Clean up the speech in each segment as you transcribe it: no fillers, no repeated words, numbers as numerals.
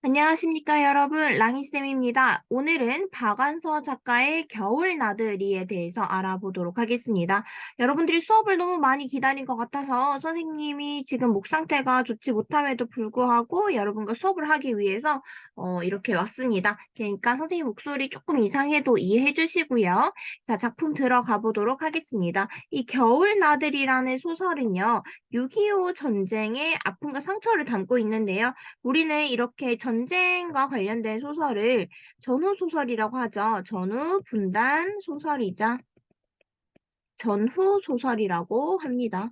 안녕하십니까, 여러분. 랑이쌤입니다. 오늘은 박완서 작가의 겨울 나들이에 대해서 알아보도록 하겠습니다. 여러분들이 수업을 너무 많이 기다린 것 같아서 선생님이 지금 목 상태가 좋지 못함에도 불구하고 여러분과 수업을 하기 위해서 이렇게 왔습니다. 그러니까 선생님 목소리 조금 이상해도 이해해 주시고요. 자, 작품 들어가 보도록 하겠습니다. 이 겨울 나들이라는 소설은요, 6.25 전쟁의 아픔과 상처를 담고 있는데요. 우리는 이렇게 전쟁과 관련된 소설을 전후 소설이라고 하죠. 전후 분단 소설이자 전후 소설이라고 합니다.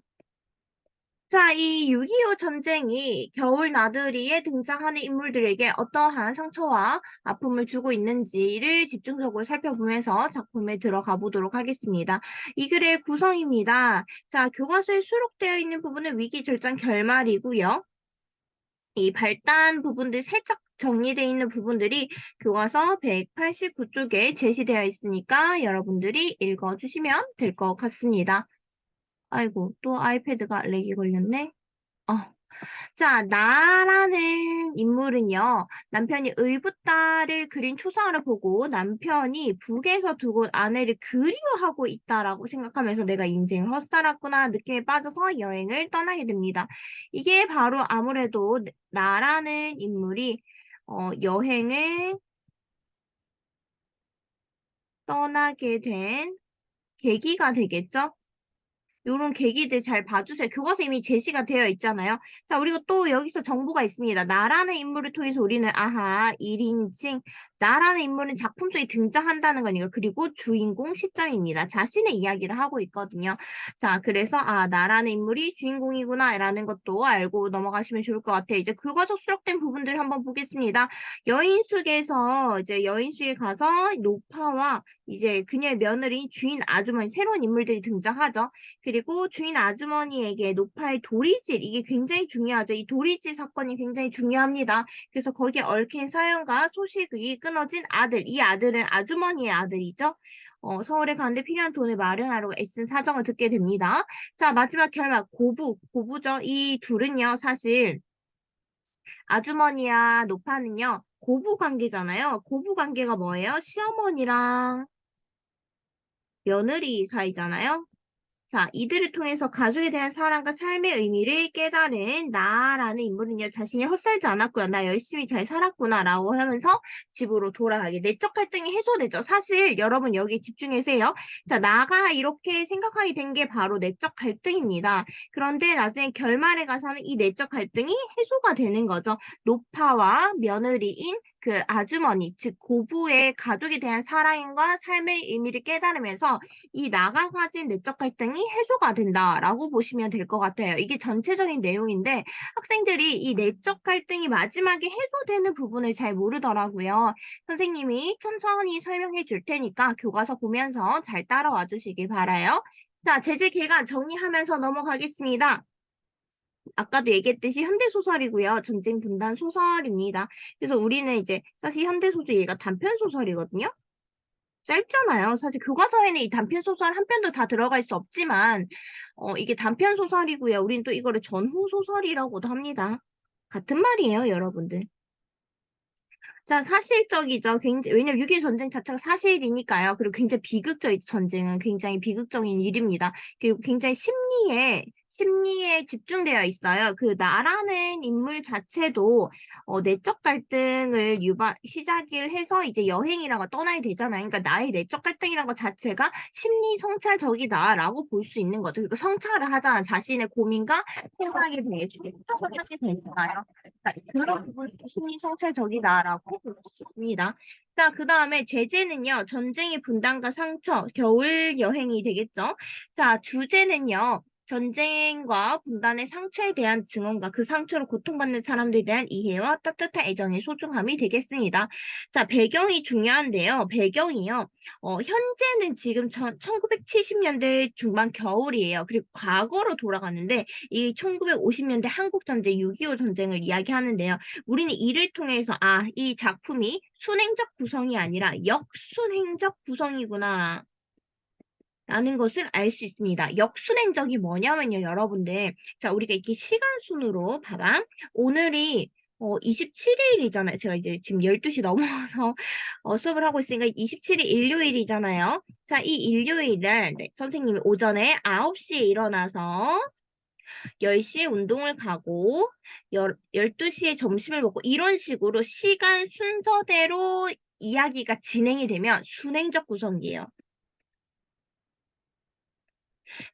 자, 이 6.25 전쟁이 겨울 나들이에 등장하는 인물들에게 어떠한 상처와 아픔을 주고 있는지를 집중적으로 살펴보면서 작품에 들어가 보도록 하겠습니다. 이 글의 구성입니다. 자, 교과서에 수록되어 있는 부분은 위기 절정 결말이고요. 이 발단 부분들 살짝 정리되어 있는 부분들이 교과서 189쪽에 제시되어 있으니까 여러분들이 읽어주시면 될 것 같습니다. 아이고, 또 아이패드가 렉이 걸렸네. 어. 자, 나라는 인물은요, 남편이 의붓딸을 그린 초상화를 보고 남편이 북에서 두고 아내를 그리워하고 있다라고 생각하면서 내가 인생을 헛살았구나 느낌에 빠져서 여행을 떠나게 됩니다. 이게 바로 아무래도 나라는 인물이 여행을 떠나게 된 계기가 되겠죠? 요런 계기들 잘 봐주세요. 교과서 이미 제시가 되어 있잖아요. 자, 그리고 또 여기서 정보가 있습니다. 나라는 인물을 통해서 우리는 아하, 1인칭, 나라는 인물은 작품 속에 등장한다는 거니까. 그리고 주인공 시점입니다. 자신의 이야기를 하고 있거든요. 자, 그래서 나라는 인물이 주인공이구나 라는 것도 알고 넘어가시면 좋을 것 같아요. 이제 교과서 수록된 부분들 한번 보겠습니다. 여인숙에서 이제 여인숙에 가서 노파와 이제 그녀의 며느리인 주인 아주머니 새로운 인물들이 등장하죠. 그리고 주인 아주머니에게 노파의 도리질, 이게 굉장히 중요하죠. 이 도리질 사건이 굉장히 중요합니다. 그래서 거기에 얽힌 사연과 소식이 끊어진 아들, 이 아들은 아주머니의 아들이죠. 서울에 가는데 필요한 돈을 마련하려고 애쓴 사정을 듣게 됩니다. 자, 마지막 결말, 고부죠. 이 둘은요, 사실 아주머니와 노파는요, 고부 관계잖아요. 고부 관계가 뭐예요? 시어머니랑 며느리 사이잖아요. 자, 이들을 통해서 가족에 대한 사랑과 삶의 의미를 깨달은 나라는 인물은요, 자신이 헛살지 않았구나, 나 열심히 잘 살았구나, 라고 하면서 집으로 돌아가게. 내적 갈등이 해소되죠. 사실, 여러분 여기 집중하세요. 자, 나가 이렇게 생각하게 된 게 바로 내적 갈등입니다. 그런데 나중에 결말에 가서는 이 내적 갈등이 해소가 되는 거죠. 노파와 며느리인 그 아주머니, 즉 고부의 가족에 대한 사랑과 삶의 의미를 깨달으면서 이 나가 가진 내적 갈등이 해소가 된다라고 보시면 될 것 같아요. 이게 전체적인 내용인데 학생들이 이 내적 갈등이 마지막에 해소되는 부분을 잘 모르더라고요. 선생님이 천천히 설명해 줄 테니까 교과서 보면서 잘 따라와 주시길 바라요. 자, 제재 개간 정리하면서 넘어가겠습니다. 아까도 얘기했듯이 현대소설이고요. 전쟁 분단 소설입니다. 그래서 우리는 이제 사실 현대소설 얘가 단편소설이거든요. 짧잖아요. 사실 교과서에는 이 단편 소설 한 편도 다 들어갈 수 없지만, 이게 단편 소설이고요. 우린 또 이거를 전후 소설이라고도 합니다. 같은 말이에요, 여러분들. 자, 사실적이죠. 굉장히, 왜냐면 6.25 전쟁 자체가 사실이니까요. 그리고 굉장히 비극적이죠. 전쟁은 굉장히 비극적인 일입니다. 그리고 굉장히 심리에 집중되어 있어요. 그 나라는 인물 자체도 내적 갈등을 시작을 해서 이제 여행이라고 떠나야 되잖아요. 그러니까 나의 내적 갈등이라는 것 자체가 심리 성찰적이다라고 볼 수 있는 거죠. 그리고 성찰을 하잖아. 자신의 고민과 생각에 대해서 성찰을 하게 되잖아요. 그런 부분이 심리 성찰적이다라고 볼 수 있습니다. 자, 그 다음에 제재는요, 전쟁의 분단과 상처, 겨울 여행이 되겠죠. 자, 주제는요, 전쟁과 분단의 상처에 대한 증언과 그 상처로 고통받는 사람들에 대한 이해와 따뜻한 애정의 소중함이 되겠습니다. 자, 배경이 중요한데요. 배경이요. 현재는 지금 1970년대 중반 겨울이에요. 그리고 과거로 돌아가는데 이 1950년대 한국전쟁 6.25 전쟁을 이야기하는데요. 우리는 이를 통해서 이 작품이 순행적 구성이 아니라 역순행적 구성이구나. 라는 것을 알 수 있습니다. 역순행적이 뭐냐면요, 여러분들. 자, 우리가 이렇게 시간 순으로 봐봐. 오늘이 27일이잖아요. 제가 이제 지금 12시 넘어서 수업을 하고 있으니까 27일 일요일이잖아요. 자, 이 일요일날 네, 선생님이 오전에 9시에 일어나서 10시에 운동을 가고 12시에 점심을 먹고 이런 식으로 시간 순서대로 이야기가 진행이 되면 순행적 구성이에요.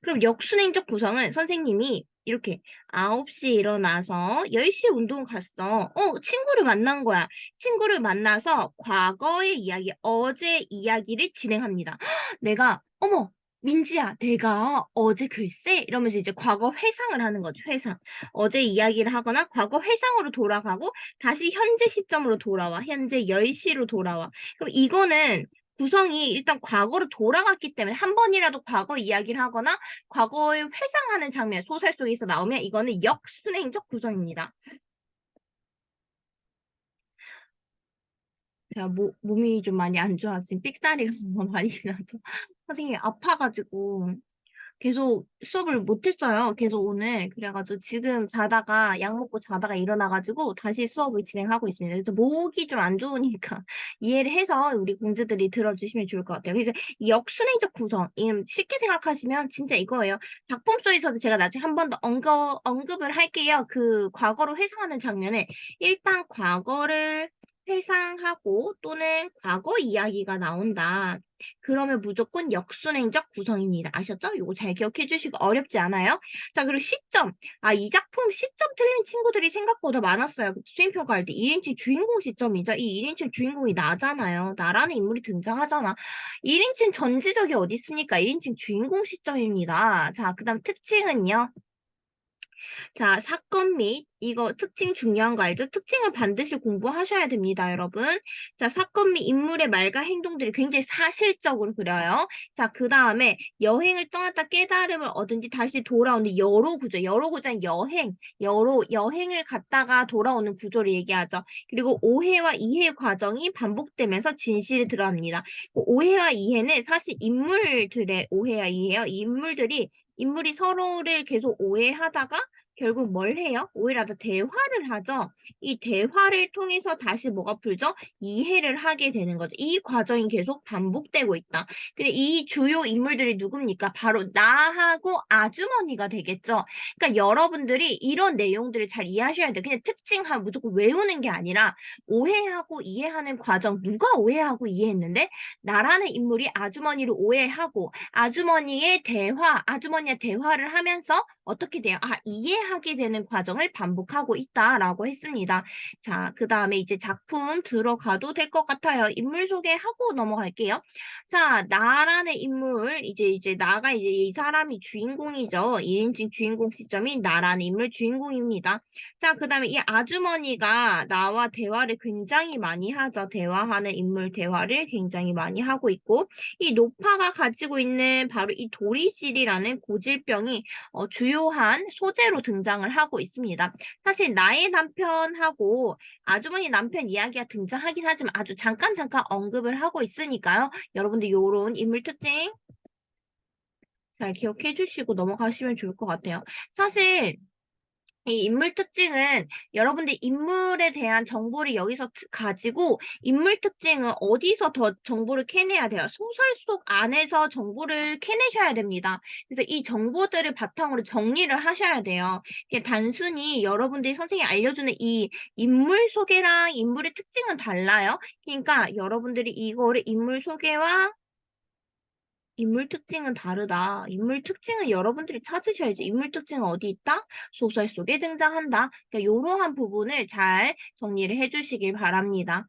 그럼 역순행적 구성은 선생님이 이렇게 9시에 일어나서 10시에 운동 갔어. 친구를 만난 거야. 친구를 만나서 과거의 이야기, 어제 이야기를 진행합니다. 내가, 어머, 민지야, 내가 어제 글쎄? 이러면서 이제 과거 회상을 하는 거죠, 회상. 어제 이야기를 하거나 과거 회상으로 돌아가고 다시 현재 시점으로 돌아와. 현재 10시로 돌아와. 그럼 이거는 구성이 일단 과거로 돌아갔기 때문에 한 번이라도 과거 이야기를 하거나 과거에 회상하는 장면, 소설 속에서 나오면 이거는 역순행적 구성입니다. 제가 몸이 좀 많이 안 좋아서 지금 삑사리가 많이 나서 선생님이 아파가지고 계속 수업을 못했어요. 계속 오늘. 그래가지고 지금 자다가, 약 먹고 자다가 일어나가지고 다시 수업을 진행하고 있습니다. 그래서 목이 좀 안 좋으니까 이해를 해서 우리 공주들이 들어주시면 좋을 것 같아요. 그래서 이 역순행적 구성, 쉽게 생각하시면 진짜 이거예요. 작품 속에서도 제가 나중에 한 번 더 언급을 할게요. 그 과거로 회상하는 장면에 일단 과거를 회상하고 또는 과거 이야기가 나온다. 그러면 무조건 역순행적 구성입니다. 아셨죠? 이거 잘 기억해 주시고 어렵지 않아요? 자, 그리고 시점. 이 작품 시점 틀린 친구들이 생각보다 많았어요. 수행평가할 때 1인칭 주인공 시점이죠. 이 1인칭 주인공이 나잖아요. 나라는 인물이 등장하잖아. 1인칭 전지적이 어디 있습니까? 1인칭 주인공 시점입니다. 자, 그 다음 특징은요. 자, 사건 및 이거 특징 중요한 거 알죠? 특징은 반드시 공부하셔야 됩니다, 여러분. 자, 사건 및 인물의 말과 행동들이 굉장히 사실적으로 그려요. 자, 그 다음에 여행을 떠났다 깨달음을 얻은 뒤 다시 돌아오는 여로 구조. 여로 구조는 여행을 갔다가 돌아오는 구조를 얘기하죠. 그리고 오해와 이해 과정이 반복되면서 진실이 드러납니다. 그 오해와 이해는 사실 인물들의 오해와 이해요. 이 인물이 서로를 계속 오해하다가 결국 뭘 해요? 오히려 더 대화를 하죠. 이 대화를 통해서 다시 뭐가 풀죠? 이해를 하게 되는 거죠. 이 과정이 계속 반복되고 있다. 근데 이 주요 인물들이 누굽니까? 바로 나하고 아주머니가 되겠죠. 그러니까 여러분들이 이런 내용들을 잘 이해하셔야 돼요. 그냥 특징하고 무조건 외우는 게 아니라 오해하고 이해하는 과정, 누가 오해하고 이해했는데 나라는 인물이 아주머니를 오해하고 아주머니의 대화를 하면서 어떻게 돼요? 이해하게 되는 과정을 반복하고 있다라고 했습니다. 자, 그 다음에 이제 작품 들어가도 될 것 같아요. 인물 소개하고 넘어갈게요. 자, 나라는 인물, 이제 나가 이제 이 사람이 주인공이죠. 1인칭 주인공 시점이 나라는 인물 주인공입니다. 자, 그 다음에 이 아주머니가 나와 대화를 굉장히 많이 하죠. 대화하는 인물 대화를 굉장히 많이 하고 있고, 이 노파가 가지고 있는 바로 이 도리질이라는 고질병이 주요한 소재로 등장을 하고 있습니다. 사실 나의 남편하고 아주머니 남편 이야기가 등장하긴 하지만 아주 잠깐 언급을 하고 있으니까요. 여러분들 요런 인물 특징 잘 기억해 주시고 넘어가시면 좋을 것 같아요. 사실 이 인물 특징은 여러분들 인물에 대한 정보를 여기서 가지고 인물 특징은 어디서 더 정보를 캐내야 돼요? 소설 속 안에서 정보를 캐내셔야 됩니다. 그래서 이 정보들을 바탕으로 정리를 하셔야 돼요. 이게 단순히 여러분들이 선생님이 알려주는 이 인물 소개랑 인물의 특징은 달라요. 그러니까 여러분들이 이거를 인물 소개와 인물 특징은 다르다. 인물 특징은 여러분들이 찾으셔야지. 인물 특징은 어디 있다? 소설 속에 등장한다. 그러니까 이러한 부분을 잘 정리를 해주시길 바랍니다.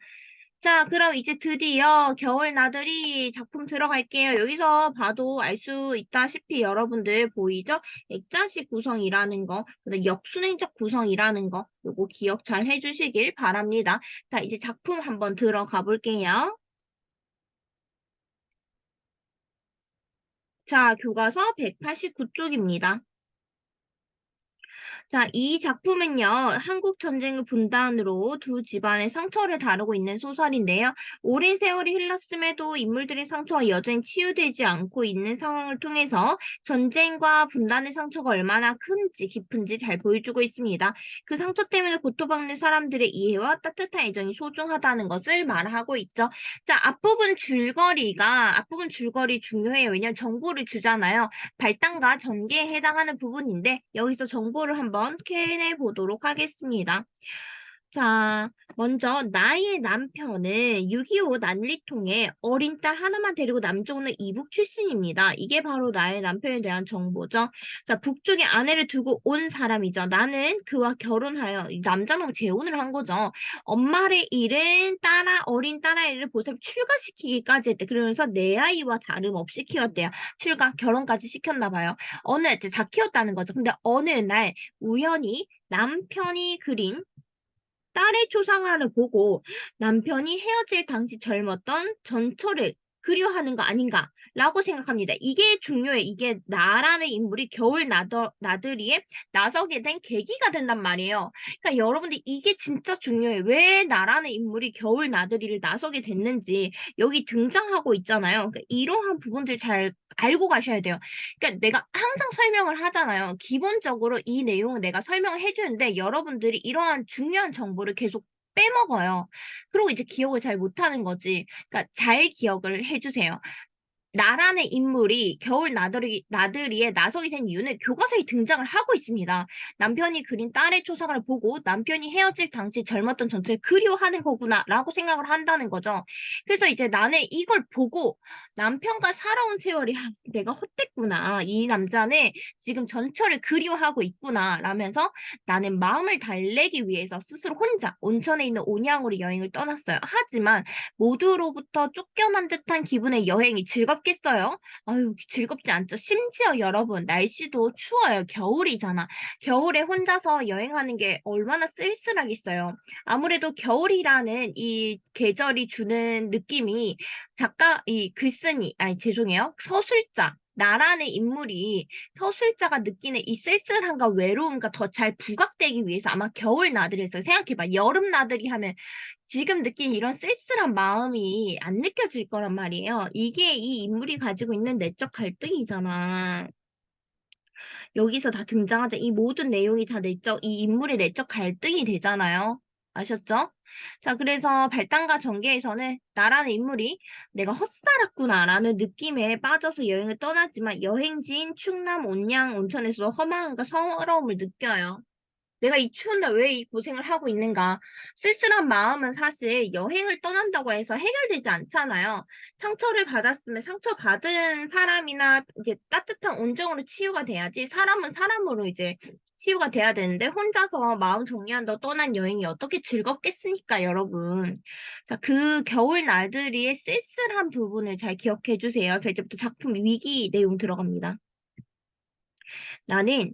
자, 그럼 이제 드디어 겨울 나들이 작품 들어갈게요. 여기서 봐도 알 수 있다시피 여러분들 보이죠? 액자식 구성이라는 거, 그다음 역순행적 구성이라는 거, 요거 기억 잘 해주시길 바랍니다. 자, 이제 작품 한번 들어가 볼게요. 자, 교과서 189쪽입니다. 자, 이 작품은요, 한국 전쟁의 분단으로 두 집안의 상처를 다루고 있는 소설인데요. 오랜 세월이 흘렀음에도 인물들의 상처가 여전히 치유되지 않고 있는 상황을 통해서 전쟁과 분단의 상처가 얼마나 큰지 깊은지 잘 보여주고 있습니다. 그 상처 때문에 고통받는 사람들의 이해와 따뜻한 애정이 소중하다는 것을 말하고 있죠. 자, 앞부분 줄거리 중요해요. 왜냐면 정보를 주잖아요. 발단과 전개에 해당하는 부분인데 여기서 정보를 한번 캐내 보도록 하겠습니다. 자, 먼저 나의 남편은 6.25 난리통에 어린 딸 하나만 데리고 남쪽으로 이북 출신입니다. 이게 바로 나의 남편에 대한 정보죠. 자, 북쪽에 아내를 두고 온 사람이죠. 나는 그와 결혼하여 이 남자놈 재혼을 한 거죠. 엄마를 잃은 어린 딸아이를 보살펴 출가시키기까지 했대. 그러면서 내 아이와 다름없이 키웠대요. 결혼까지 시켰나 봐요. 이제 다 키웠다는 거죠. 근데 어느 날 우연히 남편이 그린 딸의 초상화를 보고 남편이 헤어질 당시 젊었던 전철을 그리워하는 거 아닌가라고 생각합니다. 이게 중요해. 이게 나라는 인물이 나들이에 나서게 된 계기가 된단 말이에요. 그러니까 여러분들 이게 진짜 중요해. 왜 나라는 인물이 겨울 나들이를 나서게 됐는지 여기 등장하고 있잖아요. 그러니까 이러한 부분들 잘 알고 가셔야 돼요. 그러니까 내가 항상 설명을 하잖아요. 기본적으로 이 내용은 내가 설명을 해주는데 여러분들이 이러한 중요한 정보를 계속 빼먹어요. 그리고 이제 기억을 잘 못하는 거지. 그러니까 잘 기억을 해주세요. 나라는 인물이 나들이에 나서게 된 이유는 교과서에 등장을 하고 있습니다. 남편이 그린 딸의 초상화를 보고 남편이 헤어질 당시 젊었던 전체를 그리워하는 거구나라고 생각을 한다는 거죠. 그래서 이제 나는 이걸 보고 남편과 살아온 세월이 내가 헛됐구나. 이 남자는 지금 전철을 그리워하고 있구나 라면서 나는 마음을 달래기 위해서 스스로 혼자 온천에 있는 온양으로 여행을 떠났어요. 하지만 모두로부터 쫓겨난 듯한 기분의 여행이 즐겁겠어요? 아유, 즐겁지 않죠. 심지어 여러분, 날씨도 추워요. 겨울이잖아. 겨울에 혼자서 여행하는 게 얼마나 쓸쓸하겠어요. 아무래도 겨울이라는 이 계절이 주는 느낌이 죄송해요. 나라는 인물이 서술자가 느끼는 이 쓸쓸함과 외로움과 더 잘 부각되기 위해서 아마 겨울 나들이에서 생각해봐. 여름 나들이 하면 지금 느낀 이런 쓸쓸한 마음이 안 느껴질 거란 말이에요. 이게 이 인물이 가지고 있는 내적 갈등이잖아. 여기서 다 등장하자. 이 모든 내용이 이 인물의 내적 갈등이 되잖아요. 아셨죠? 자, 그래서 발단과 전개에서는 나라는 인물이 내가 헛살았구나라는 느낌에 빠져서 여행을 떠났지만 여행지인 충남 온양 온천에서 허망함과 서러움을 느껴요. 내가 이 추운 날 왜 이 고생을 하고 있는가? 쓸쓸한 마음은 사실 여행을 떠난다고 해서 해결되지 않잖아요. 상처를 받았으면 상처받은 사람이나 이게 따뜻한 온정으로 치유가 돼야지 사람은 사람으로 이제 치유가 돼야 되는데 혼자서 마음 정리한다고 떠난 여행이 어떻게 즐겁겠습니까, 여러분? 자, 그 겨울 날들이의 쓸쓸한 부분을 잘 기억해 주세요. 자, 이제부터 작품 위기 내용 들어갑니다. 나는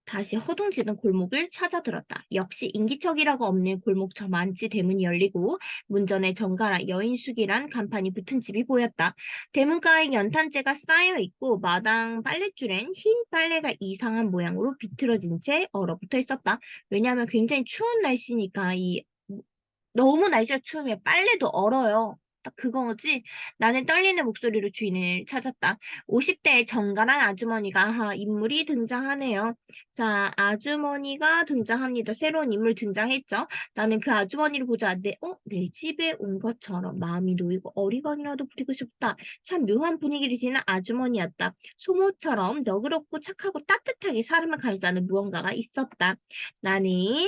다시 허둥지는 골목을 찾아들었다. 역시 인기척이라고 없는 골목 저 많지 대문이 열리고 문전에 정가라 여인숙이란 간판이 붙은 집이 보였다. 대문가에 연탄재가 쌓여 있고 마당 빨랫줄엔 흰 빨래가 이상한 모양으로 비틀어진 채 얼어붙어 있었다. 왜냐하면 굉장히 추운 날씨니까 너무 날씨가 추우면 빨래도 얼어요. 딱 그거지. 나는 떨리는 목소리로 주인을 찾았다. 50대의 정갈한 인물이 등장하네요. 자, 아주머니가 등장합니다. 새로운 인물 등장했죠. 나는 그 아주머니를 보자. 내 집에 온 것처럼 마음이 놓이고 어리광이라도 부리고 싶다. 참 묘한 분위기를 지닌 아주머니였다. 소모처럼 너그럽고 착하고 따뜻하게 사람을 감싸는 무언가가 있었다. 나는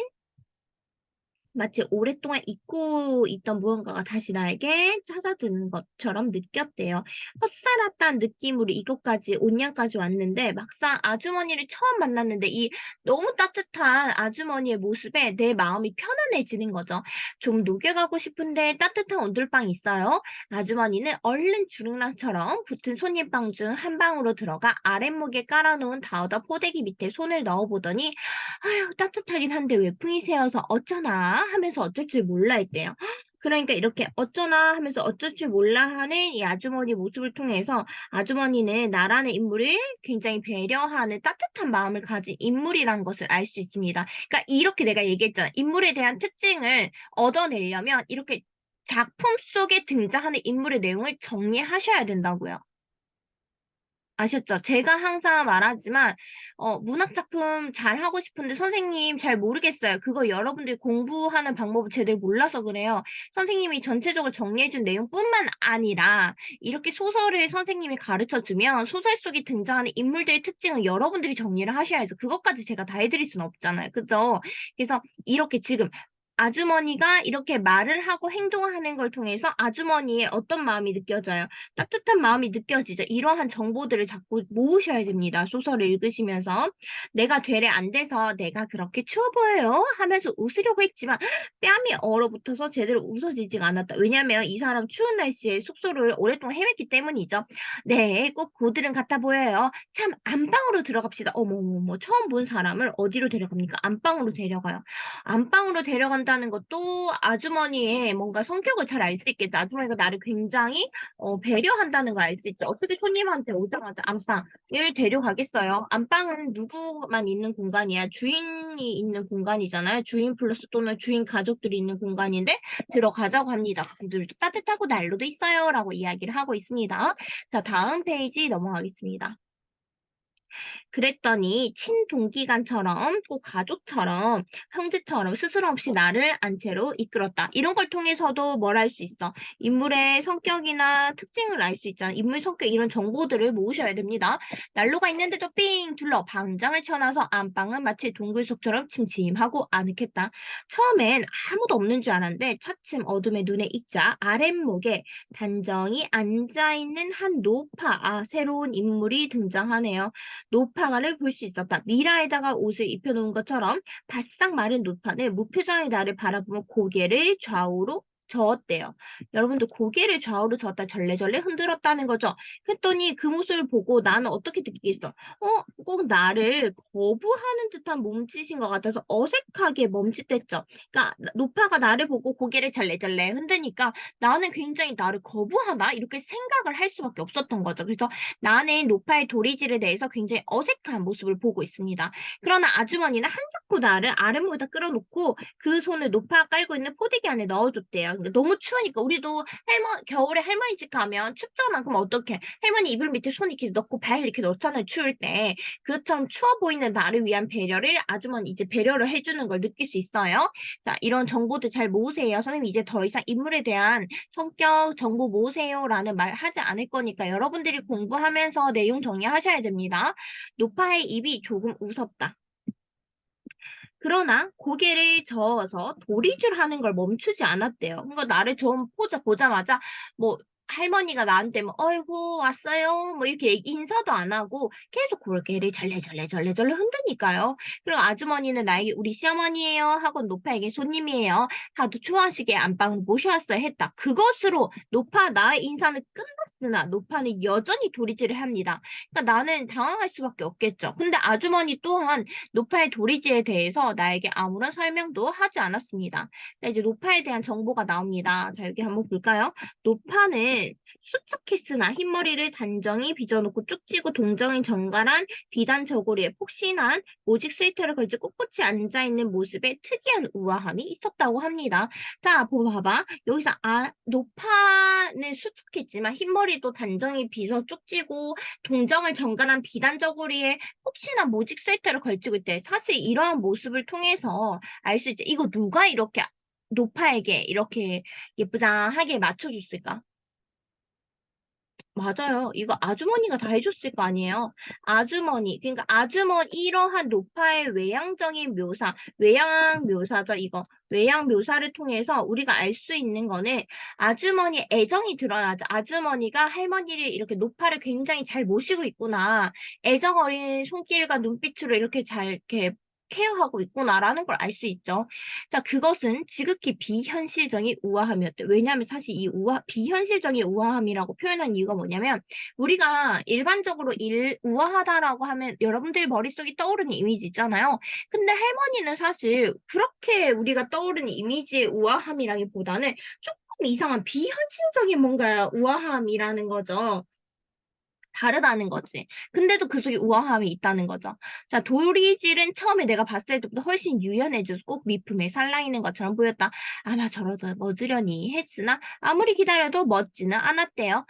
마치 오랫동안 잊고 있던 무언가가 다시 나에게 찾아드는 것처럼 느꼈대요. 헛살았다는 느낌으로 이곳까지, 온양까지 왔는데 막상 아주머니를 처음 만났는데 이 너무 따뜻한 아주머니의 모습에 내 마음이 편안해지는 거죠. 좀 녹여가고 싶은데 따뜻한 온돌방이 있어요. 아주머니는 얼른 주릉랑처럼 붙은 손님방 중 한 방으로 들어가 아랫목에 깔아놓은 다우다 포대기 밑에 손을 넣어보더니 아유, 따뜻하긴 한데 외풍이 새어서 어쩌나 하면서 어쩔 줄 몰라 했대요. 그러니까 이렇게 어쩌나 하면서 어쩔 줄 몰라 하는 이 아주머니 모습을 통해서 아주머니는 나라는 인물을 굉장히 배려하는 따뜻한 마음을 가진 인물이란 것을 알 수 있습니다. 그러니까 이렇게 내가 얘기했잖아. 인물에 대한 특징을 얻어내려면 이렇게 작품 속에 등장하는 인물의 내용을 정리하셔야 된다고요. 아셨죠? 제가 항상 말하지만, 문학 작품 잘 하고 싶은데 선생님 잘 모르겠어요. 그거 여러분들이 공부하는 방법을 제대로 몰라서 그래요. 선생님이 전체적으로 정리해준 내용뿐만 아니라, 이렇게 소설을 선생님이 가르쳐 주면 소설 속에 등장하는 인물들의 특징을 여러분들이 정리를 하셔야죠. 그것까지 제가 다 해드릴 수는 없잖아요. 그죠? 그래서 이렇게 지금 아주머니가 이렇게 말을 하고 행동하는 걸 통해서 아주머니의 어떤 마음이 느껴져요? 따뜻한 마음이 느껴지죠. 이러한 정보들을 자꾸 모으셔야 됩니다. 소설을 읽으시면서. 내가 되레 안 돼서 내가 그렇게 추워 보여요? 하면서 웃으려고 했지만 뺨이 얼어붙어서 제대로 웃어지지가 않았다. 왜냐면 이 사람 추운 날씨에 숙소를 오랫동안 헤맸기 때문이죠. 네, 꼭 고드름 같아 보여요. 참, 안방으로 들어갑시다. 어머머머, 처음 본 사람을 어디로 데려갑니까? 안방으로 데려가요. 안방으로 데려간다는 것도 아주머니의 뭔가 성격을 잘 알 수 있겠다. 아주머니가 나를 굉장히 배려한다는 걸 알 수 있죠. 어떻게 손님한테 오자마자 안방을 데려가겠어요? 안방은 누구만 있는 공간이야? 주인이 있는 공간이잖아요. 주인 플러스 또는 주인 가족들이 있는 공간인데 들어가자고 합니다. 그들도 따뜻하고 난로도 있어요. 라고 이야기를 하고 있습니다. 자, 다음 페이지 넘어가겠습니다. 그랬더니 친동기간처럼 꼭 가족처럼 형제처럼 스스럼 없이 나를 안채로 이끌었다. 이런 걸 통해서도 뭘 알 수 있어? 인물의 성격이나 특징을 알 수 있잖아. 인물 성격 이런 정보들을 모으셔야 됩니다. 난로가 있는데도 삥 둘러 방장을 쳐놔서 안방은 마치 동굴 속처럼 침침하고 아늑했다. 처음엔 아무도 없는 줄 알았는데 차츰 어둠의 눈에 익자 아랫목에 단정히 앉아있는 한 노파, 새로운 인물이 등장하네요. 노파가를 볼 수 있었다. 미라에다가 옷을 입혀놓은 것처럼 바싹 마른 노파는 무표정의 나를 바라보며 고개를 좌우로 저었대요. 여러분들 고개를 좌우로 저었다 절레절레 흔들었다는 거죠. 그랬더니 그 모습을 보고 나는 어떻게 느끼겠어? 꼭 나를 거부하는 듯한 몸짓인 것 같아서 어색하게 멈칫했죠. 그러니까 노파가 나를 보고 고개를 절레절레 흔드니까 나는 굉장히 나를 거부하나? 이렇게 생각을 할 수밖에 없었던 거죠. 그래서 나는 노파의 도리질에 대해서 굉장히 어색한 모습을 보고 있습니다. 그러나 아주머니는 한사코 나를 아랫목에다 끌어놓고 그 손을 노파가 깔고 있는 포대기 안에 넣어줬대요. 근데 너무 추우니까 우리도 겨울에 할머니 집 가면 춥잖아. 그럼 어떡해? 할머니 이불 밑에 손 이렇게 넣고 발 이렇게 넣잖아요. 추울 때. 그처럼 추워 보이는 나를 위한 배려를 아주머니 이제 배려를 해주는 걸 느낄 수 있어요. 자, 이런 정보들 잘 모으세요. 선생님 이제 더 이상 인물에 대한 성격 정보 모으세요라는 말 하지 않을 거니까 여러분들이 공부하면서 내용 정리하셔야 됩니다. 노파의 입이 조금 웃었다. 그러나 고개를 저어서 도리질하는 걸 멈추지 않았대요. 그러니까 나를 좀 보자마자 뭐 할머니가 나한테 뭐 어이구 왔어요 뭐 이렇게 인사도 안 하고 계속 고개를 절레절레 흔드니까요. 그리고 아주머니는 나에게 우리 시어머니예요 하고 노파에게 손님이에요 하도 추워하시게 안방으로 모셔왔어야 했다. 그것으로 노파 나의 인사는 끝났으나 노파는 여전히 도리질을 합니다. 그러니까 나는 당황할 수밖에 없겠죠. 근데 아주머니 또한 노파의 도리지에 대해서 나에게 아무런 설명도 하지 않았습니다. 자, 이제 노파에 대한 정보가 나옵니다. 자, 여기 한번 볼까요? 노파는 수척했으나 흰머리를 단정히 빗어놓고 쭉 찌고 동정이 정갈한 비단 저고리에 폭신한 모직 스웨터를 걸쳐 꿋꿋이 앉아있는 모습에 특이한 우아함이 있었다고 합니다. 자, 봐봐. 여기서 노파는 수척했지만 흰머리도 단정히 빗어 쭉 찌고 동정을 정갈한 비단 저고리에 혹시나 모직 스웨터를 걸치고 있대. 사실 이러한 모습을 통해서 알 수 있지. 이거 누가 이렇게 노파에게 이렇게 예쁘장하게 맞춰줬을까? 맞아요. 이거 아주머니가 다 해줬을 거 아니에요. 아주머니, 그러니까 아주머니 이러한 노파의 외향적인 묘사, 외양 묘사죠. 이거 외양 묘사를 통해서 우리가 알 수 있는 거는 아주머니의 애정이 드러나죠. 아주머니가 할머니를 이렇게 노파를 굉장히 잘 모시고 있구나. 애정 어린 손길과 눈빛으로 이렇게 잘 이렇게 케어하고 있구나라는 걸 알 수 있죠. 자, 그것은 지극히 비현실적인 우아함이었대. 왜냐하면 사실 이 비현실적인 우아함이라고 표현한 이유가 뭐냐면, 우리가 일반적으로 우아하다라고 하면 여러분들 머릿속에 떠오르는 이미지 있잖아요. 근데 할머니는 사실 그렇게 우리가 떠오르는 이미지의 우아함이라기보다는 조금 이상한 비현실적인 뭔가 우아함이라는 거죠. 다르다는 거지. 근데도 그 속에 우아함이 있다는 거죠. 자, 도리질은 처음에 내가 봤을 때보다 훨씬 유연해져서 꼭 미품에 살라있는 것처럼 보였다. 아마 저러다 멋으려니 했으나 아무리 기다려도 멋지는 않았대요.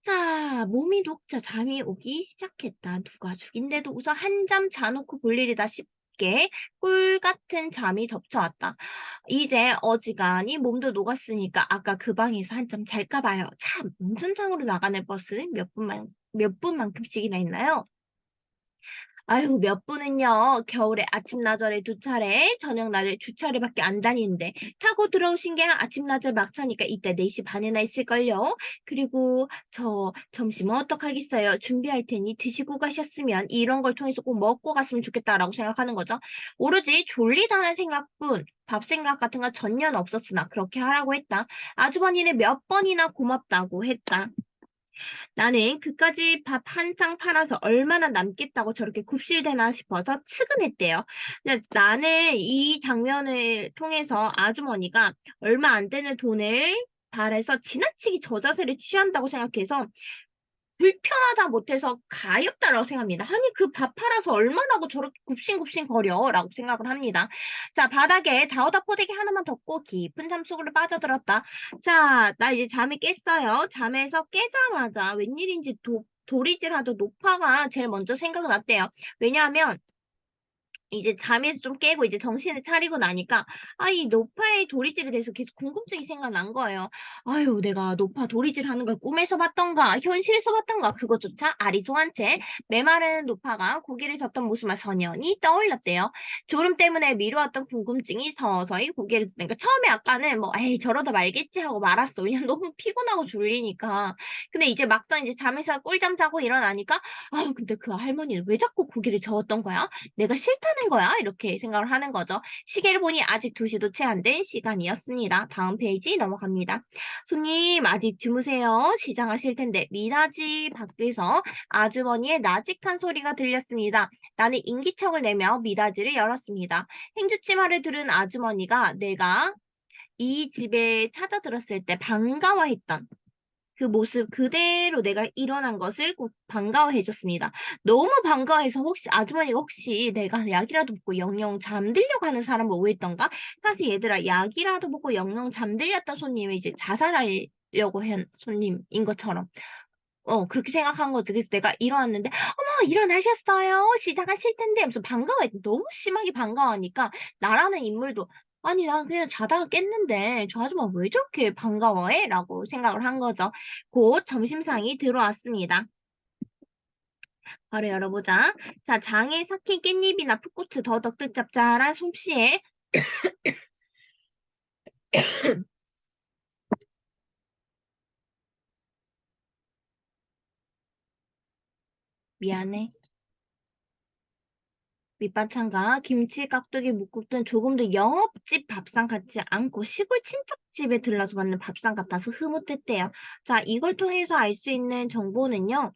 자, 몸이 녹자 잠이 오기 시작했다. 누가 죽인데도 우선 한 잠 자놓고 볼 일이다 싶게 꿀 같은 잠이 덮쳐왔다. 이제 어지간히 몸도 녹았으니까 아까 그 방에서 한참 잘까 봐요. 참, 운전장으로 나가는 버스 몇 분만큼씩이나 있나요? 아유, 몇 분은요, 겨울에 아침 나절에 두 차례, 저녁 낮에 두 차례밖에 안 다니는데, 타고 들어오신 게 아침 나절 막차니까 이때 4시 반이나 있을걸요? 그리고 저 점심은 어떡하겠어요? 준비할 테니 드시고 가셨으면 이런 걸 통해서 꼭 먹고 갔으면 좋겠다라고 생각하는 거죠. 오로지 졸리다는 생각뿐, 밥 생각 같은 건 전혀 없었으나 그렇게 하라고 했다. 아주버니는 몇 번이나 고맙다고 했다. 나는 그까지 밥 한 상 팔아서 얼마나 남겠다고 저렇게 굽실대나 싶어서 측은했대요. 근데 나는 이 장면을 통해서 아주머니가 얼마 안 되는 돈을 발해서 지나치게 저자세를 취한다고 생각해서 불편하다 못해서 가엾다라고 생각합니다. 아니 그 밥 팔아서 얼마나고 저렇게 굽신굽신 거려라고 생각을 합니다. 자, 바닥에 다우다 포대기 하나만 덮고 깊은 잠 속으로 빠져들었다. 자, 나 이제 잠이 깼어요. 잠에서 깨자마자 웬일인지 도리질하던 노파가 제일 먼저 생각났대요. 왜냐하면 이제 잠에서 좀 깨고 이제 정신을 차리고 나니까 이 노파의 도리질에 대해서 계속 궁금증이 생각난 거예요. 아유, 내가 노파 도리질 하는 걸 꿈에서 봤던가 현실에서 봤던가 그것조차 아리송한 채 메마른 노파가 고개를 젓던 모습만 선연히 떠올랐대요. 졸음 때문에 미뤄왔던 궁금증이 서서히 고개를 그러니까 처음에 아까는 뭐 에이 저러다 말겠지 하고 말았어. 왜냐면 너무 피곤하고 졸리니까. 근데 이제 막상 이제 잠에서 꿀잠 자고 일어나니까 근데 그 할머니는 왜 자꾸 고개를 저었던 거야? 내가 싫다는 거야? 이렇게 생각을 하는 거죠. 시계를 보니 아직 2시도 채 안 된 시간이었습니다. 다음 페이지 넘어갑니다. 손님, 아직 주무세요. 시장하실 텐데, 미닫이 밖에서 아주머니의 나직한 소리가 들렸습니다. 나는 인기척을 내며 미닫이를 열었습니다. 행주치마를 들은 아주머니가 내가 이 집에 찾아들었을 때 반가워했던 그 모습 그대로 내가 일어난 것을 꼭 반가워해줬습니다. 너무 반가워해서 아주머니가 혹시 내가 약이라도 먹고 영영 잠들려고 하는 사람을 오해했던가? 사실 얘들아 약이라도 먹고 영영 잠들렸던 손님이 이제 자살하려고 한 손님인 것처럼 그렇게 생각한 거지. 그래서 내가 일어났는데, 어머, 일어나셨어요? 시작하실 텐데. 하면서 반가워했 너무 심하게 반가워하니까, 나라는 인물도, 아니, 난 그냥 자다가 깼는데, 저 아줌마 왜 저렇게 반가워해? 라고 생각을 한 거죠. 곧 점심상이 들어왔습니다. 바로 열어보자. 자, 장에 삭힌 깻잎이나 풋고추 더덕듯 짭짤한 솜씨에, 미안해. 밑반찬과 김치, 깍두기, 묵국 등 조금 더 영업집 밥상 같지 않고 시골 친척집에 들러서 받는 밥상 같아서 흐뭇했대요. 자, 이걸 통해서 알 수 있는 정보는요.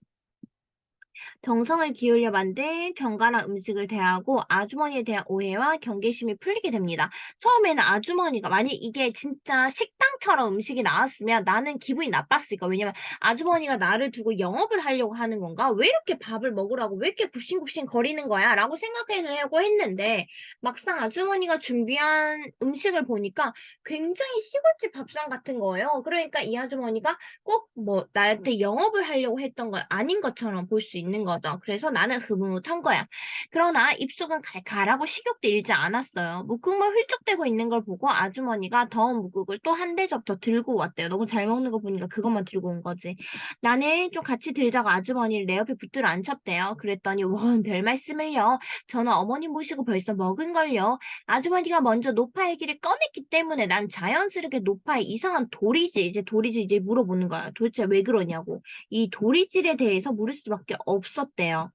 정성을 기울여 만든 정갈한 음식을 대하고 아주머니에 대한 오해와 경계심이 풀리게 됩니다. 처음에는 아주머니가 만약 이게 진짜 식당처럼 음식이 나왔으면 나는 기분이 나빴을까? 왜냐면 아주머니가 나를 두고 영업을 하려고 하는 건가? 왜 이렇게 밥을 먹으라고 왜 이렇게 굽신굽신 거리는 거야? 라고 생각하려고 했는데 막상 아주머니가 준비한 음식을 보니까 굉장히 시골집 밥상 같은 거예요. 그러니까 이 아주머니가 꼭 뭐 나한테 영업을 하려고 했던 건 아닌 것처럼 볼 수 있는 거죠. 그래서 나는 흐뭇한 거야. 그러나 입속은 칼칼하고 식욕도 일지 않았어요. 묵국만 훌쩍대고 있는 걸 보고 아주머니가 더운 묵국을 또 한 대접 더 들고 왔대요. 너무 잘 먹는 거 보니까 그것만 들고 온 거지. 나는 좀 같이 들자고 아주머니를 내 옆에 붙들어 앉혔대요. 그랬더니 원 별 말씀을요. 저는 어머니 모시고 벌써 먹은걸요. 아주머니가 먼저 노파 얘기를 꺼냈기 때문에 난 자연스럽게 노파의 이상한 도리질 이제 물어보는 거야. 도대체 왜 그러냐고. 이 도리질에 대해서 물을 수밖에 없었대요.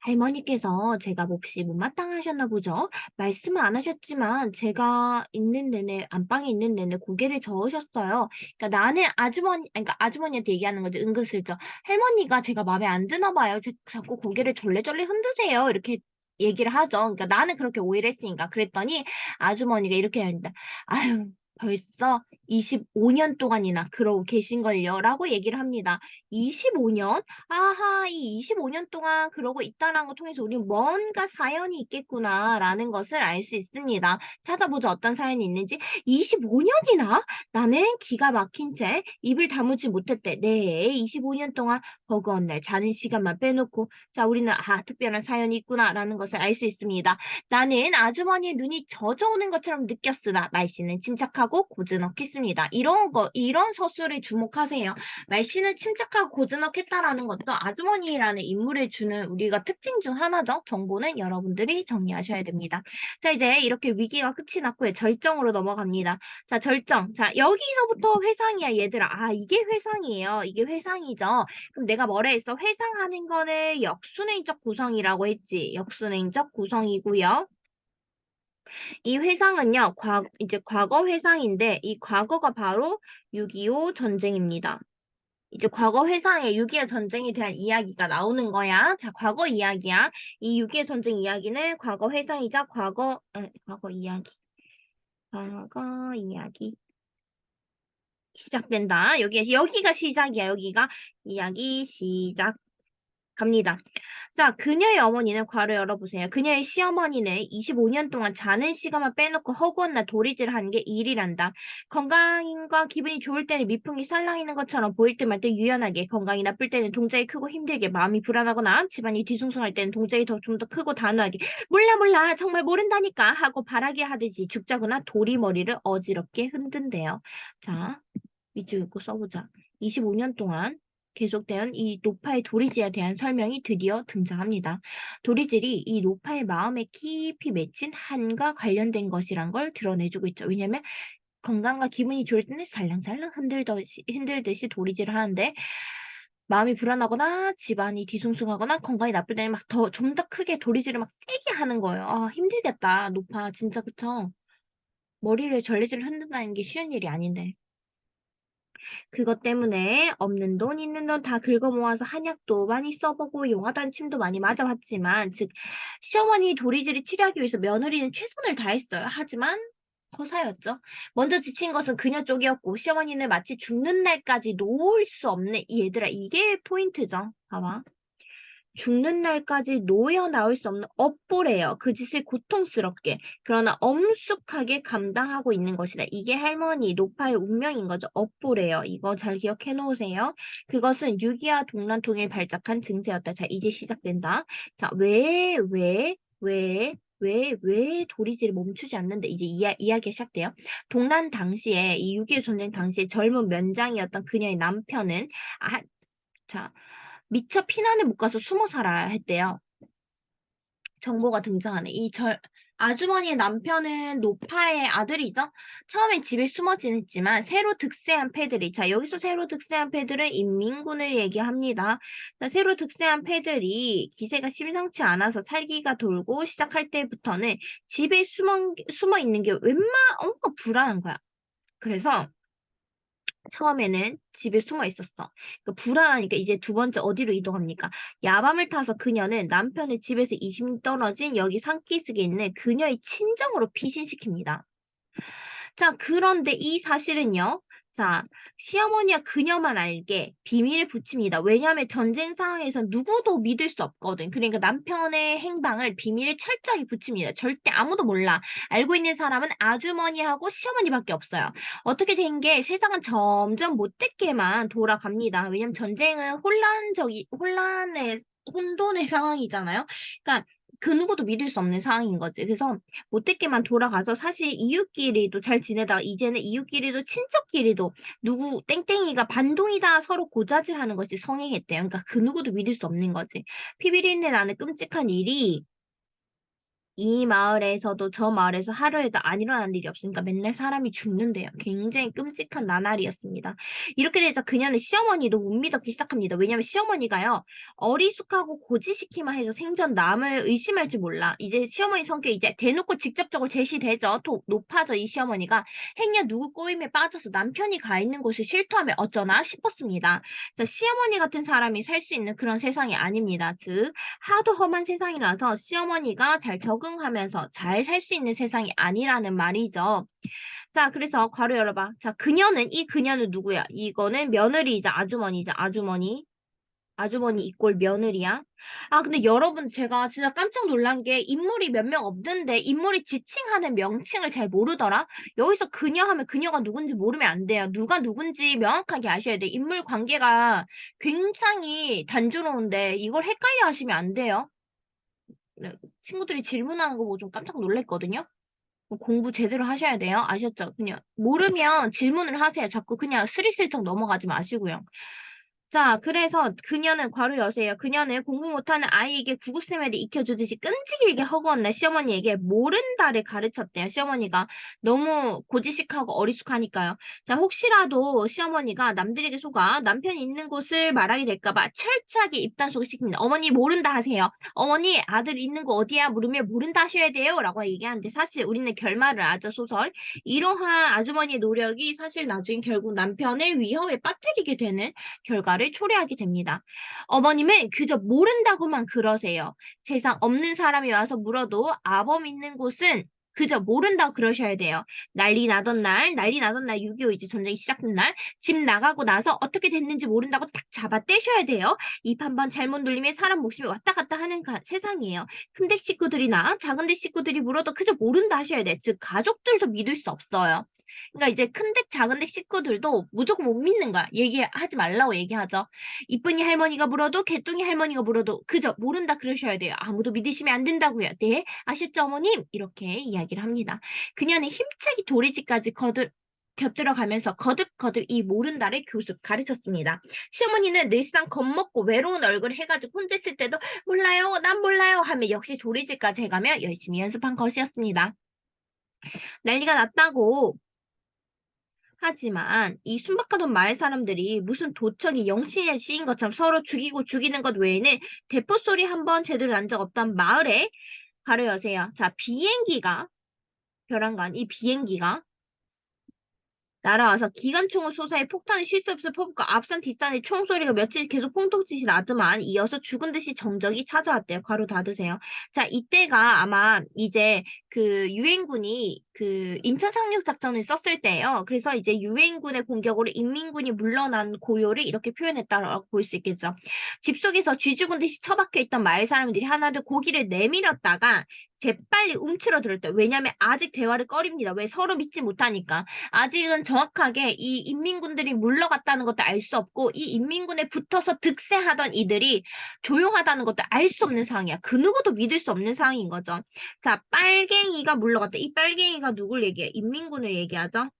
할머니께서 제가 몹시 못마땅하셨나 보죠. 말씀은 안 하셨지만 제가 있는 내내 안방에 있는 내내 고개를 저으셨어요. 그러니까 나는 아주머니 그러니까 아주머니한테 얘기하는 거지 은근슬쩍. 할머니가 제가 마음에 안 드나 봐요. 자꾸 고개를 절레절레 흔드세요. 이렇게 얘기를 하죠. 그러니까 나는 그렇게 오해를 했으니까. 그랬더니 아주머니가 이렇게 합니다. 아유, 벌써 25년 동안이나 그러고 계신걸요. 라고 얘기를 합니다. 25년? 아하, 이 25년 동안 그러고 있다는 걸 통해서 우리 뭔가 사연이 있겠구나라는 것을 알 수 있습니다. 찾아보자 어떤 사연이 있는지. 25년이나? 나는 기가 막힌 채 입을 다물지 못했대. 네, 25년 동안 버거운 날 자는 시간만 빼놓고 자, 우리는 특별한 사연이 있구나라는 것을 알 수 있습니다. 나는 아주머니의 눈이 젖어오는 것처럼 느꼈으나 말씨는 침착하고 고즈넉했습니다. 이런 서술에 주목하세요. 말씨는 침착하고 고즈넉했다라는 것도 아주머니라는 인물을 주는 우리가 특징 중 하나죠. 정보는 여러분들이 정리하셔야 됩니다. 자, 이제 이렇게 위기가 끝이 났고요. 절정으로 넘어갑니다. 자, 절정. 자, 여기서부터 회상이야, 얘들아. 이게 회상이에요. 이게 회상이죠. 그럼 내가 뭐라 했어? 회상하는 거는 역순행적 구성이라고 했지. 역순행적 구성이고요. 이 회상은요, 이제 과거 회상인데, 이 과거가 바로 6.25 전쟁입니다. 이제 과거 회상에 6.25 전쟁에 대한 이야기가 나오는 거야. 자, 과거 이야기야. 이 6.25 전쟁 이야기는 과거 회상이자 과거 이야기. 과거 이야기. 시작된다. 여기가 시작이야. 여기가 이야기 시작. 갑니다. 자, 그녀의 어머니는 괄호 열어보세요. 그녀의 시어머니는 25년 동안 자는 시간만 빼놓고 허구한 날 도리질하는 게 일이란다. 건강과 기분이 좋을 때는 미풍이 살랑이는 것처럼 보일 듯 말 듯 유연하게, 건강이 나쁠 때는 동작이 크고 힘들게, 마음이 불안하거나 집안이 뒤숭숭할 때는 동작이 좀 더 크고 단호하게, 몰라 몰라 정말 모른다니까 하고 바라게 하듯이 죽자거나 도리머리를 어지럽게 흔든대요. 자, 밑줄 읽고 써보자. 25년 동안 계속된 이 노파의 도리질에 대한 설명이 드디어 등장합니다. 도리질이 이 노파의 마음에 깊이 맺힌 한과 관련된 것이란 걸 드러내주고 있죠. 왜냐하면 건강과 기분이 좋을 때는 살랑살랑 흔들듯이 도리질을 하는데 마음이 불안하거나 집안이 뒤숭숭하거나 건강이 나쁠 때는 막 좀 더 크게 도리질을 막 세게 하는 거예요. 힘들겠다. 노파 진짜 그쵸? 머리를 절레절레 흔든다는 게 쉬운 일이 아닌데. 그것 때문에 없는 돈, 있는 돈 다 긁어 모아서 한약도 많이 써보고 용하다는 침도 많이 맞아봤지만, 즉 시어머니 도리질을 치료하기 위해서 며느리는 최선을 다했어요. 하지만 허사였죠. 먼저 지친 것은 그녀 쪽이었고 시어머니는 마치 죽는 날까지 놓을 수 없는 얘들아 이게 포인트죠. 봐봐. 죽는 날까지 놓여 나올 수 없는 업보래요. 그 짓을 고통스럽게 그러나 엄숙하게 감당하고 있는 것이다. 이게 할머니 노파의 운명인 거죠. 업보래요. 이거 잘 기억해 놓으세요. 그것은 유기와 동란통일 발작한 증세였다. 자, 이제 시작된다. 자, 왜 도리지를 멈추지 않는데 이제 이야기가 시작돼요. 동란 당시에 이 6.25 전쟁 당시에 젊은 면장이었던 그녀의 남편은 자, 미처 피난을 못 가서 숨어 살아야 했대요. 정보가 등장하네. 아주머니의 남편은 노파의 아들이죠. 처음엔 집에 숨어 지냈지만 새로 득세한 패들이 자 여기서 새로 득세한 패들은 인민군을 얘기합니다. 자, 새로 득세한 패들이 기세가 심상치 않아서 살기가 돌고 시작할 때부터는 집에 숨어 있는 게 뭔가 불안한 거야. 그래서 처음에는 집에 숨어 있었어. 불안하니까 이제 두 번째 어디로 이동합니까? 야밤을 타서 그녀는 남편의 집에서 20리 떨어진 여기 산기슭에 있는 그녀의 친정으로 피신시킵니다. 자, 그런데 이 사실은요. 자, 시어머니와 그녀만 알게 비밀을 붙입니다. 왜냐하면 전쟁 상황에서 누구도 믿을 수 없거든. 그러니까 남편의 행방을 비밀을 철저히 붙입니다. 절대 아무도 몰라. 알고 있는 사람은 아주머니하고 시어머니밖에 없어요. 어떻게 된 게 세상은 점점 못되게만 돌아갑니다. 왜냐면 전쟁은 혼돈의 상황이잖아요. 그러니까 그 누구도 믿을 수 없는 상황인 거지. 그래서 못됐게만 돌아가서 사실 이웃끼리도 잘 지내다가 이제는 이웃끼리도 친척끼리도 누구 땡땡이가 반동이다 서로 고자질하는 것이 성행했대요. 그러니까 그 누구도 믿을 수 없는 거지. 피비린내 나는 끔찍한 일이 이 마을에서도 저 마을에서 하루에도 안 일어난 일이 없으니까 맨날 사람이 죽는데요. 굉장히 끔찍한 나날이었습니다. 이렇게 되자 그녀는 시어머니도 못 믿었기 시작합니다. 왜냐면 시어머니가요, 어리숙하고 고지식기만 해서 생전 남을 의심할 줄 몰라. 이제 시어머니 성격이 이제 대놓고 직접적으로 제시되죠. 또 높아져 이 시어머니가 행여 누구 꼬임에 빠져서 남편이 가 있는 곳을 실토하면 어쩌나 싶었습니다. 자, 시어머니 같은 사람이 살 수 있는 그런 세상이 아닙니다. 즉, 하도 험한 세상이라서 시어머니가 잘 적응하면서 잘 살 수 있는 세상이 아니라는 말이죠. 자, 그래서 괄호 열어봐. 자, 이 그녀는 누구야? 이거는 며느리이자 아주머니죠. 아주머니. 아주머니 이꼴 며느리야. 아, 근데 여러분, 제가 진짜 깜짝 놀란 게 인물이 몇 명 없는데 인물이 지칭하는 명칭을 잘 모르더라? 여기서 그녀 하면 그녀가 누군지 모르면 안 돼요. 누가 누군지 명확하게 아셔야 돼. 인물 관계가 굉장히 단조로운데 이걸 헷갈려 하시면 안 돼요. 네, 친구들이 질문하는 거 보고 좀 깜짝 놀랐거든요. 공부 제대로 하셔야 돼요. 아셨죠? 그냥 모르면 질문을 하세요. 자꾸 그냥 스리슬쩍 넘어가지 마시고요. 자, 그래서 그녀는 괄호 여세요. 그녀는 공부 못하는 아이에게 구구세밀을 익혀주듯이 끈질기게 허구한 날 시어머니에게 모른다를 가르쳤대요. 시어머니가 너무 고지식하고 어리숙하니까요. 자, 혹시라도 시어머니가 남들에게 속아 남편이 있는 곳을 말하게 될까봐 철저하게 입단속을 시킵니다. 어머니 모른다 하세요. 어머니 아들 있는 곳 어디야? 물으면 모른다 하셔야 돼요. 라고 얘기하는데 사실 우리는 결말을 아죠, 소설. 이러한 아주머니의 노력이 사실 나중에 결국 남편의 위험에 빠뜨리게 되는 결과를 초래하게 됩니다. 어머님은 그저 모른다고만 그러세요. 세상 없는 사람이 와서 물어도 아범 있는 곳은 그저 모른다고 그러셔야 돼요. 난리 나던 날, 6.25 이제 전쟁이 시작된 날, 집 나가고 나서 어떻게 됐는지 모른다고 딱 잡아 떼셔야 돼요. 입 한 번 잘못 눌리면 사람 목숨이 왔다 갔다 하는 세상이에요. 큰데 식구들이나 작은데 식구들이 물어도 그저 모른다 하셔야 돼. 즉, 가족들도 믿을 수 없어요. 그러니까 이제 큰댁 작은댁 식구들도 무조건 못 믿는 거야. 얘기하지 말라고 얘기하죠. 이쁜이 할머니가 물어도 개똥이 할머니가 물어도 그저 모른다 그러셔야 돼요. 아무도 믿으시면 안 된다고요. 네, 아셨죠 어머님? 이렇게 이야기를 합니다. 그녀는 힘차게 도리지까지 곁들어가면서 거듭거듭 이 모른다를 교습 가르쳤습니다. 시어머니는 늘상 겁먹고 외로운 얼굴을 해가지고 혼자 있을 때도 몰라요, 난 몰라요 하며 역시 도리지까지 해가며 열심히 연습한 것이었습니다. 난리가 났다고 하지만 이 순박하던 마을 사람들이 무슨 도청이 영신에 씌인 것처럼 서로 죽이고 죽이는 것 외에는 대포 소리 한 번 제대로 난 적 없던 마을에 가려 여세요. 자, 비행기가 벼랑간 이 비행기가 날아와서 기관총을 쏘사해 폭탄을 쉴 새 없이 퍼붓고 앞산 뒷산의 총소리가 며칠 계속 콩톡짓이 나더만 이어서 죽은 듯이 정적이 찾아왔대요. 괄호 닫으세요. 자, 이때가 아마 이제 그 유엔군이 그 인천 상륙 작전을 썼을 때예요. 그래서 이제 유엔군의 공격으로 인민군이 물러난 고요를 이렇게 표현했다고 볼 수 있겠죠. 집 속에서 쥐 죽은 듯이 처박혀 있던 마을 사람들이 하나둘 고기를 내밀었다가 재빨리 움츠러들었대요. 왜냐하면 아직 대화를 꺼립니다. 왜? 서로 믿지 못하니까. 아직은 정확하게 이 인민군들이 물러갔다는 것도 알 수 없고 이 인민군에 붙어서 득세하던 이들이 조용하다는 것도 알 수 없는 상황이야. 그 누구도 믿을 수 없는 상황인 거죠. 자, 빨갱이가 물러갔다. 이 빨갱이가 누굴 얘기해? 인민군을 얘기하죠.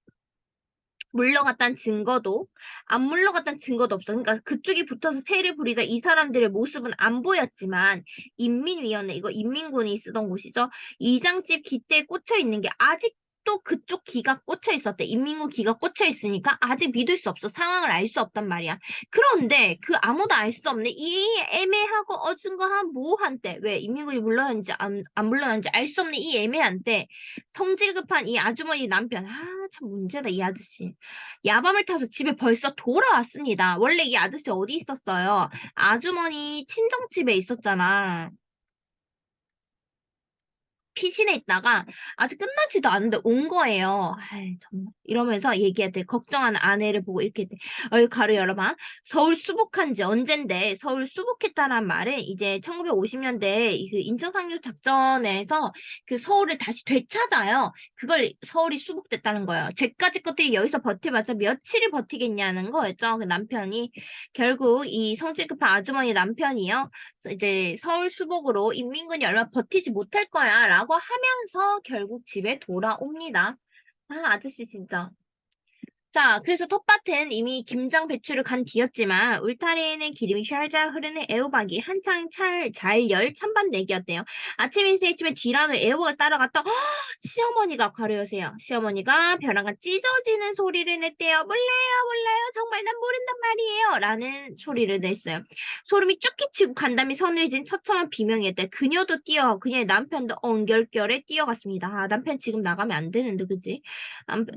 물러갔다는 증거도 안 물러갔다는 증거도 없어. 그러니까 그쪽이 붙어서 세를 부리다 이 사람들의 모습은 안 보였지만 인민위원회 이거 인민군이 쓰던 곳이죠. 이장집 기대에 꽂혀 있는 게 아직도 그쪽 기가 꽂혀 있었대. 인민군 기가 꽂혀 있으니까 아직 믿을 수 없어. 상황을 알 수 없단 말이야. 그런데 그 아무도 알 수 없는 이 애매하고 어중간한 모호한 때 왜 인민군이 물러났는지 안 물러났는지 알 수 없는 이 애매한 때 성질 급한 이 아주머니 남편 참 문제다 이 아저씨. 야밤을 타서 집에 벌써 돌아왔습니다. 원래 이 아저씨 어디 있었어요? 아주머니 친정집에 있었잖아. 피신해 있다가 아직 끝나지도 않는데 온 거예요. 아이, 정말. 이러면서 얘기했대. 걱정하는 아내를 보고 이렇게 했대. 가로 열어봐. 서울 수복한 지 언젠데 서울 수복했다는 말은 이제 1950년대 그 인천상륙 작전에서 그 서울을 다시 되찾아요. 그걸 서울이 수복됐다는 거예요. 제까지 것들이 여기서 버텨봤자 며칠을 버티겠냐는 거였죠. 그 남편이 결국 이 성질 급한 아주머니 남편이요. 이제 서울 수복으로 인민군이 얼마 버티지 못할 거야 라고 하면서 결국 집에 돌아옵니다. 아, 아저씨 진짜. 자, 그래서 텃밭은 이미 김장 배추를 간 뒤였지만 울타리에는 기름이 샬잘 흐르는 애호박이 한창 잘 열 찬반 내기였대요. 아침 일찍쯤에 뒤라는 애호박을 따라갔다. 시어머니가 과르여세요. 시어머니가 벼랑간 찢어지는 소리를 냈대요. 몰라요, 정말 난 모른단 말이에요. 라는 소리를 냈어요. 소름이 쭉 끼치고 간담이 서늘진 처참한 비명이었대. 그녀도 그녀의 남편도 엉결결에 뛰어갔습니다. 아, 남편 지금 나가면 안 되는데, 그지?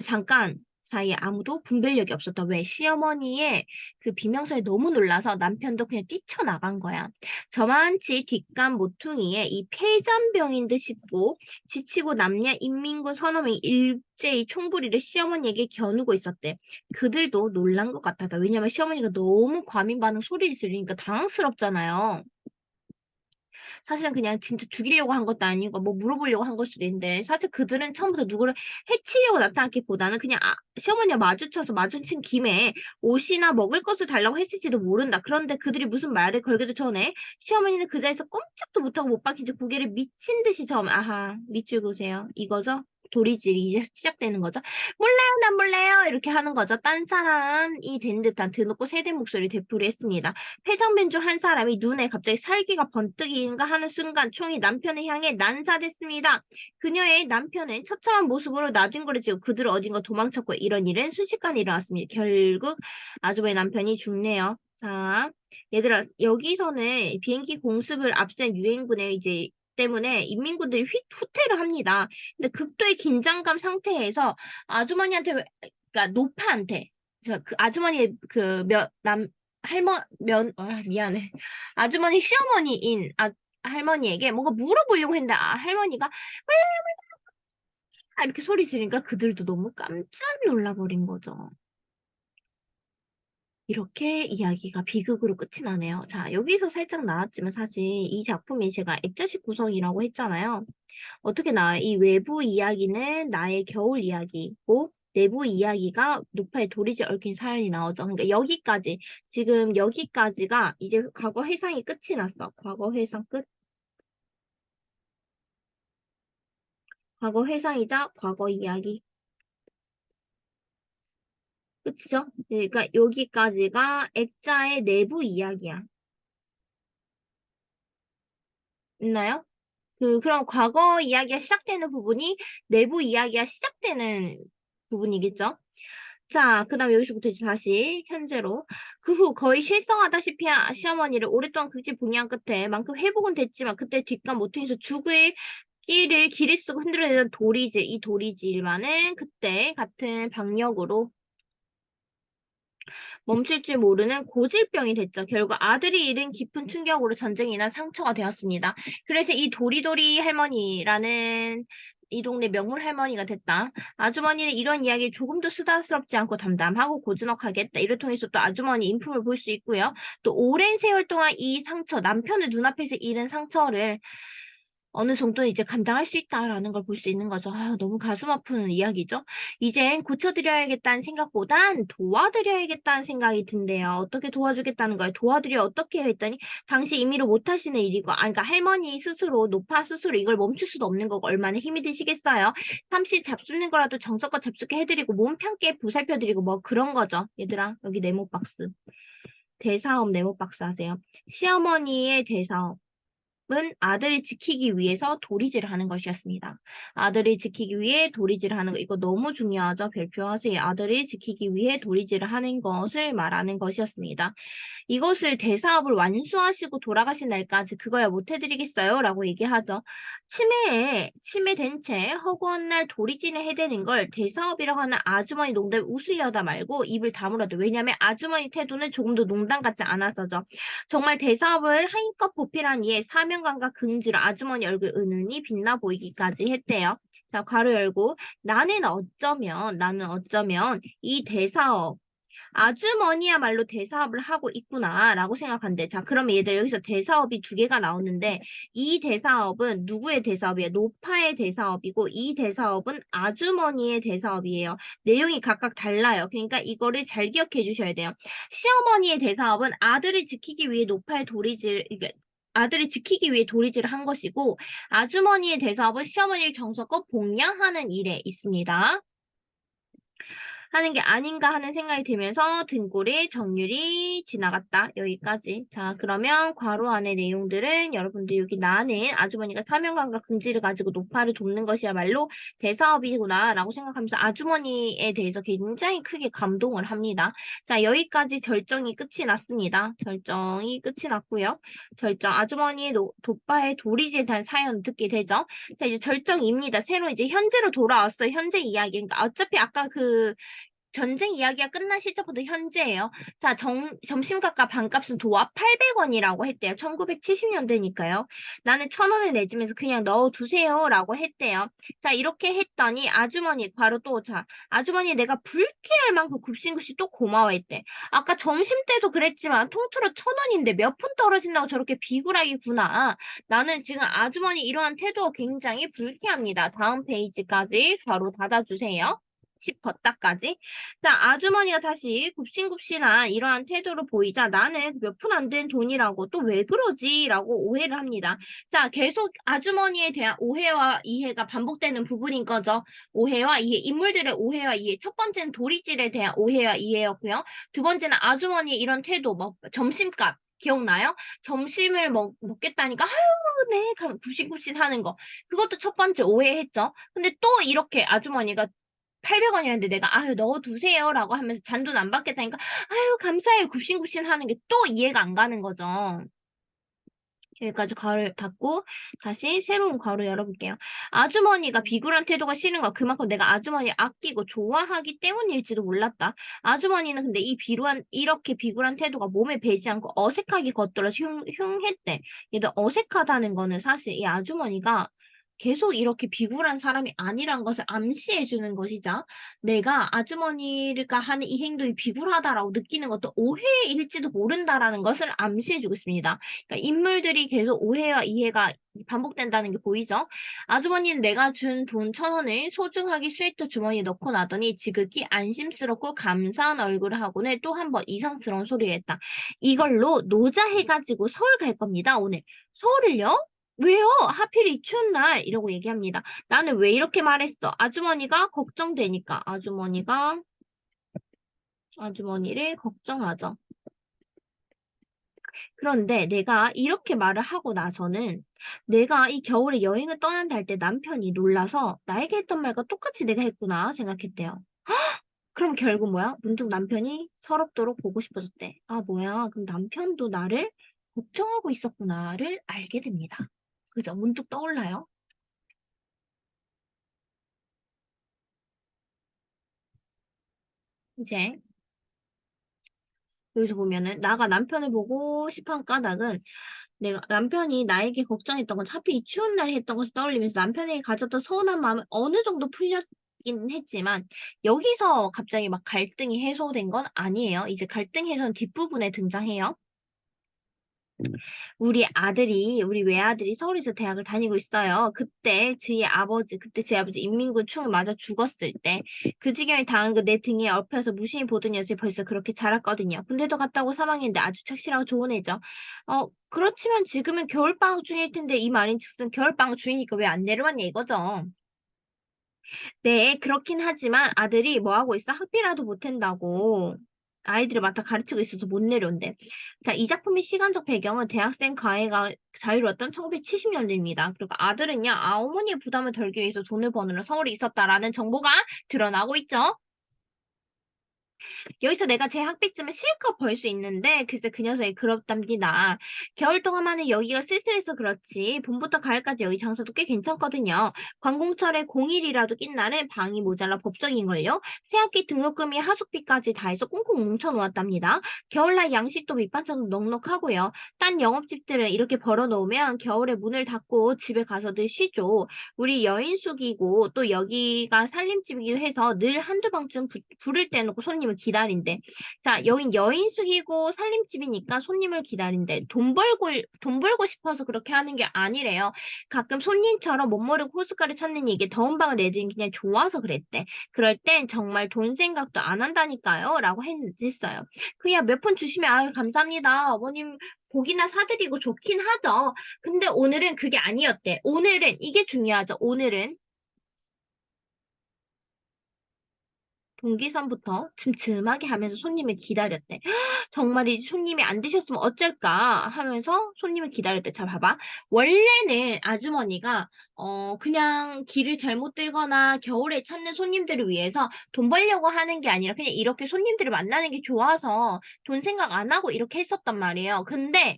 잠깐. 사이에 아무도 분별력이 없었다. 왜? 시어머니의 그 비명소리에 너무 놀라서 남편도 그냥 뛰쳐나간 거야. 저만치 뒷감 모퉁이에 이 폐잔병인 듯 싶고 지치고 남냐 인민군 선호명이 일제히 총부리를 시어머니에게 겨누고 있었대. 그들도 놀란 것 같았다. 왜냐면 시어머니가 너무 과민 반응 소리를 지르니까 당황스럽잖아요. 사실은 그냥 진짜 죽이려고 한 것도 아니고 뭐 물어보려고 한 걸 수도 있는데 사실 그들은 처음부터 누구를 해치려고 나타났기보다는 그냥 시어머니와 마주쳐서 마주친 김에 옷이나 먹을 것을 달라고 했을지도 모른다. 그런데 그들이 무슨 말을 걸기도 전에 시어머니는 그 자리에서 꼼짝도 못하고 못 박힌 채 고개를 미친 듯이 아하 밑줄 그으세요. 이거죠? 도리질이 이제 시작되는 거죠. 몰라요, 난 몰라요. 이렇게 하는 거죠. 딴 사람이 된 듯한 드높고 세대 목소리 되풀이했습니다. 회장변 중 한 사람이 눈에 갑자기 살기가 번뜩인가 하는 순간 총이 남편을 향해 난사됐습니다. 그녀의 남편은 처참한 모습으로 나뒹굴어지고 그들 어딘가 도망쳤고 이런 일은 순식간에 일어났습니다. 결국 아주버의 남편이 죽네요. 자, 얘들아 여기서는 비행기 공습을 앞센 유엔군의 이제 때문에 인민군들이 후퇴를 합니다. 근데 극도의 긴장감 상태에서 아주머니한테 그러니까 노파한테 그 아주머니의 미안해. 아주머니 시어머니인 할머니에게 뭔가 물어보려고 했는데 할머니가 이렇게 소리 지르니까 그들도 너무 깜짝 놀라버린 거죠. 이렇게 이야기가 비극으로 끝이 나네요. 자, 여기서 살짝 나왔지만 사실 이 작품이 제가 액자식 구성이라고 했잖아요. 어떻게 나와요? 이 외부 이야기는 나의 겨울 이야기고 내부 이야기가 노파의 도리지 얽힌 사연이 나오죠. 그러니까 여기까지 지금 여기까지가 이제 과거 회상이 끝이 났어. 과거 회상 끝. 과거 회상이자 과거 이야기. 끝이죠? 그러니까 여기까지가 액자의 내부 이야기야. 있나요? 그럼 과거 이야기가 시작되는 부분이 내부 이야기가 시작되는 부분이겠죠? 자, 그 다음 여기서부터 이제 다시 현재로. 그 후 거의 실성하다시피 한 시어머니를 오랫동안 극진 봉양 끝에 만큼 회복은 됐지만 그때 뒷감 모퉁이에서 죽을 길을 쓰고 흔들어내던 도리질, 이 도리질만은 그때 같은 방역으로 멈출 줄 모르는 고질병이 됐죠. 결국 아들이 잃은 깊은 충격으로 전쟁이나 상처가 되었습니다. 그래서 이 도리도리 할머니라는 이 동네 명물 할머니가 됐다. 아주머니는 이런 이야기 조금도 수다스럽지 않고 담담하고 고즈넉하게 했다. 이를 통해서 또 아주머니 인품을 볼 수 있고요. 또 오랜 세월 동안 이 상처, 남편의 눈앞에서 잃은 상처를 어느 정도 이제 감당할 수 있다라는 걸 볼 수 있는 거죠. 너무 가슴 아픈 이야기죠. 이젠 고쳐드려야겠다는 생각보단 도와드려야겠다는 생각이 든대요. 어떻게 도와주겠다는 거예요? 도와드려 어떻게 해요? 했더니 당시 임의로 못하시는 일이고, 그러니까 할머니 스스로, 노파 스스로 이걸 멈출 수도 없는 거고 얼마나 힘이 드시겠어요? 잠시 잡수는 거라도 정성껏 잡수게 해드리고 몸 편게 보살펴드리고 뭐 그런 거죠. 얘들아 여기 네모 박스. 대사업 네모 박스 하세요. 시어머니의 대사업. 은 아들을 지키기 위해서 도리질을 하는 것이었습니다. 아들을 지키기 위해 도리질을 하는 거, 이거 너무 중요하죠. 별표하세요. 아들을 지키기 위해 도리질을 하는 것을 말하는 것이었습니다. 이것을 대사업을 완수하시고 돌아가신 날까지 그거야 못 해드리겠어요? 라고 얘기하죠. 치매된 채 허구한 날 도리질을 해대는 걸 대사업이라고 하는 아주머니 농담 웃으려다 말고 입을 다물어도 왜냐면 아주머니 태도는 조금도 농담 같지 않아서죠. 정말 대사업을 한껏 보필한 이에 사명감과 긍지로 아주머니 얼굴 은은히 빛나 보이기까지 했대요. 자, 괄호 열고 나는 어쩌면 이 대사업 아주머니야말로 대사업을 하고 있구나라고 생각한대. 자, 그러면 얘들 여기서 대사업이 두 개가 나오는데 이 대사업은 누구의 대사업이에요? 노파의 대사업이고 이 대사업은 아주머니의 대사업이에요. 내용이 각각 달라요. 그러니까 이거를 잘 기억해 주셔야 돼요. 시어머니의 대사업은 아들을 지키기 위해 노파의 아들을 지키기 위해 도리질을 한 것이고 아주머니의 대사업은 시어머니를 정성껏 봉양하는 일에 있습니다. 하는 게 아닌가 하는 생각이 들면서 등골에 정률이 지나갔다. 여기까지. 자, 그러면 괄호 안의 내용들은 여러분들 여기 나는 아주머니가 사명감과 긍지를 가지고 노파를 돕는 것이야말로 대사업이구나 라고 생각하면서 아주머니에 대해서 굉장히 크게 감동을 합니다. 자, 여기까지 절정이 끝이 났습니다. 절정이 끝이 났고요. 절정 아주머니의 도파의 도리지에 대한 사연 듣게 되죠. 자, 이제 절정입니다. 새로 이제 현재로 돌아왔어요. 현재 이야기. 그러니까 어차피 아까 그 전쟁 이야기가 끝난 시점부터 현재예요. 자, 점심값과 반값은 도합 800원이라고 했대요. 1970년대니까요. 나는 1000원을 내주면서 그냥 넣어두세요라고 했대요. 자, 이렇게 했더니 아주머니 바로 또 자, 아주머니 내가 불쾌할 만큼 굽신굽신 또 고마워했대. 아까 점심 때도 그랬지만 통틀어 1000원인데 몇 푼 떨어진다고 저렇게 비굴하기구나. 나는 지금 아주머니 이러한 태도가 굉장히 불쾌합니다. 다음 페이지까지 바로 닫아주세요. 싶었다까지. 자, 아주머니가 다시 굽신굽신한 이러한 태도를 보이자 나는 몇 푼 안 된 돈이라고 또 왜 그러지? 라고 오해를 합니다. 자, 계속 아주머니에 대한 오해와 이해가 반복되는 부분인 거죠. 오해와 이해, 인물들의 오해와 이해. 첫 번째는 도리질에 대한 오해와 이해였고요. 두 번째는 아주머니의 이런 태도, 뭐, 점심값. 기억나요? 점심을 먹겠다니까, 아유, 네, 굽신굽신 하는 거. 그것도 첫 번째 오해했죠. 근데 또 이렇게 아주머니가 800원이었는데 내가 아유 넣어두세요 라고 하면서 잔돈 안 받겠다니까 아유 감사해요 굽신굽신 하는 게 또 이해가 안 가는 거죠. 여기까지 괄호 닫고 다시 새로운 괄호 열어볼게요. 아주머니가 비굴한 태도가 싫은 거 그만큼 내가 아주머니 아끼고 좋아하기 때문일지도 몰랐다. 아주머니는 근데 이렇게 비굴한 태도가 몸에 배지 않고 어색하게 겉돌아 흉했대. 얘도 어색하다는 거는 사실 이 아주머니가 계속 이렇게 비굴한 사람이 아니란 것을 암시해 주는 것이자 내가 아주머니가 하는 이 행동이 비굴하다라고 느끼는 것도 오해일지도 모른다라는 것을 암시해 주고 있습니다. 그러니까 인물들이 계속 오해와 이해가 반복된다는 게 보이죠? 아주머니는 내가 준 돈 1000원을 소중하게 스웨터 주머니에 넣고 나더니 지극히 안심스럽고 감사한 얼굴을 하고는 또 한 번 이상스러운 소리를 했다. 이걸로 노자해가지고 서울 갈 겁니다, 오늘. 서울을요? 왜요? 하필 이 추운 날 이러고 얘기합니다. 나는 왜 이렇게 말했어? 아주머니가 걱정되니까 아주머니를 걱정하죠. 그런데 내가 이렇게 말을 하고 나서는 내가 이 겨울에 여행을 떠난다 할 때 남편이 놀라서 나에게 했던 말과 똑같이 내가 했구나 생각했대요. 그럼 결국 뭐야? 문득 남편이 서럽도록 보고 싶어졌대. 아, 뭐야? 그럼 남편도 나를 걱정하고 있었구나를 알게 됩니다. 그죠? 문득 떠올라요. 이제 여기서 보면은 나가 남편을 보고 싶은 까닭은 내가 남편이 나에게 걱정했던 건 하필 이 추운 날에 했던 것을 떠올리면서 남편에게 가졌던 서운한 마음은 어느 정도 풀렸긴 했지만 여기서 갑자기 막 갈등이 해소된 건 아니에요. 이제 갈등 해소는 뒷부분에 등장해요. 우리 외아들이 서울에서 대학을 다니고 있어요. 그때 제 아버지 인민군 총에 맞아 죽었을 때, 그 지경에 당한 그 내 등에 엎여서 무심히 보던 녀석이 벌써 그렇게 자랐거든요. 군대도 갔다 오고 사망했는데 아주 착실하고 좋은 애죠. 그렇지만 지금은 겨울방학 중일 텐데, 이 말인 즉슨 겨울방학 중이니까 왜 안 내려왔냐 이거죠. 네, 그렇긴 하지만 아들이 뭐 하고 있어? 학비라도 못한다고. 아이들을 맡아 가르치고 있어서 못 내려온대. 자, 이 작품의 시간적 배경은 대학생 가해가 자유로웠던 1970년대입니다. 그리고 아들은요, 어머니의 부담을 덜기 위해서 돈을 버느라 서울에 있었다라는 정보가 드러나고 있죠. 여기서 내가 제 학비쯤을 실컷 벌 수 있는데 글쎄 그 녀석이 그렇답니다. 겨울 동안만은 여기가 쓸쓸해서 그렇지 봄부터 가을까지 여기 장사도 꽤 괜찮거든요. 관공철에 공일이라도 낀 날은 방이 모자라 법석인걸요. 새학기 등록금이 하숙비까지 다 해서 꽁꽁 뭉쳐놓았답니다. 겨울날 양식도 밑반찬도 넉넉하고요. 딴 영업집들은 이렇게 벌어놓으면 겨울에 문을 닫고 집에 가서들 쉬죠. 우리 여인숙이고 또 여기가 살림집이기도 해서 늘 한두 방쯤 불을 떼놓고 손님을 기다린대. 자, 여긴 여인숙이고 살림집이니까 손님을 기다린대. 돈 벌고 싶어서 그렇게 하는 게 아니래요. 가끔 손님처럼 못 모르고 호숫가를 찾는 이게 더운 방을 내드리는 게 그냥 좋아서 그랬대. 그럴 땐 정말 돈 생각도 안 한다니까요. 라고 했어요. 그냥 몇 푼 주시면 아유 감사합니다. 어머님 고기나 사드리고 좋긴 하죠. 근데 오늘은 그게 아니었대. 오늘은 이게 중요하죠. 오늘은 동기선부터 슴슴하게 하면서 손님을 기다렸대. 정말 이 손님이 안 드셨으면 어쩔까 하면서 손님을 기다렸대. 자, 봐봐. 원래는 아주머니가 그냥 길을 잘못 들거나 겨울에 찾는 손님들을 위해서 돈 벌려고 하는 게 아니라 그냥 이렇게 손님들을 만나는 게 좋아서 돈 생각 안 하고 이렇게 했었단 말이에요. 근데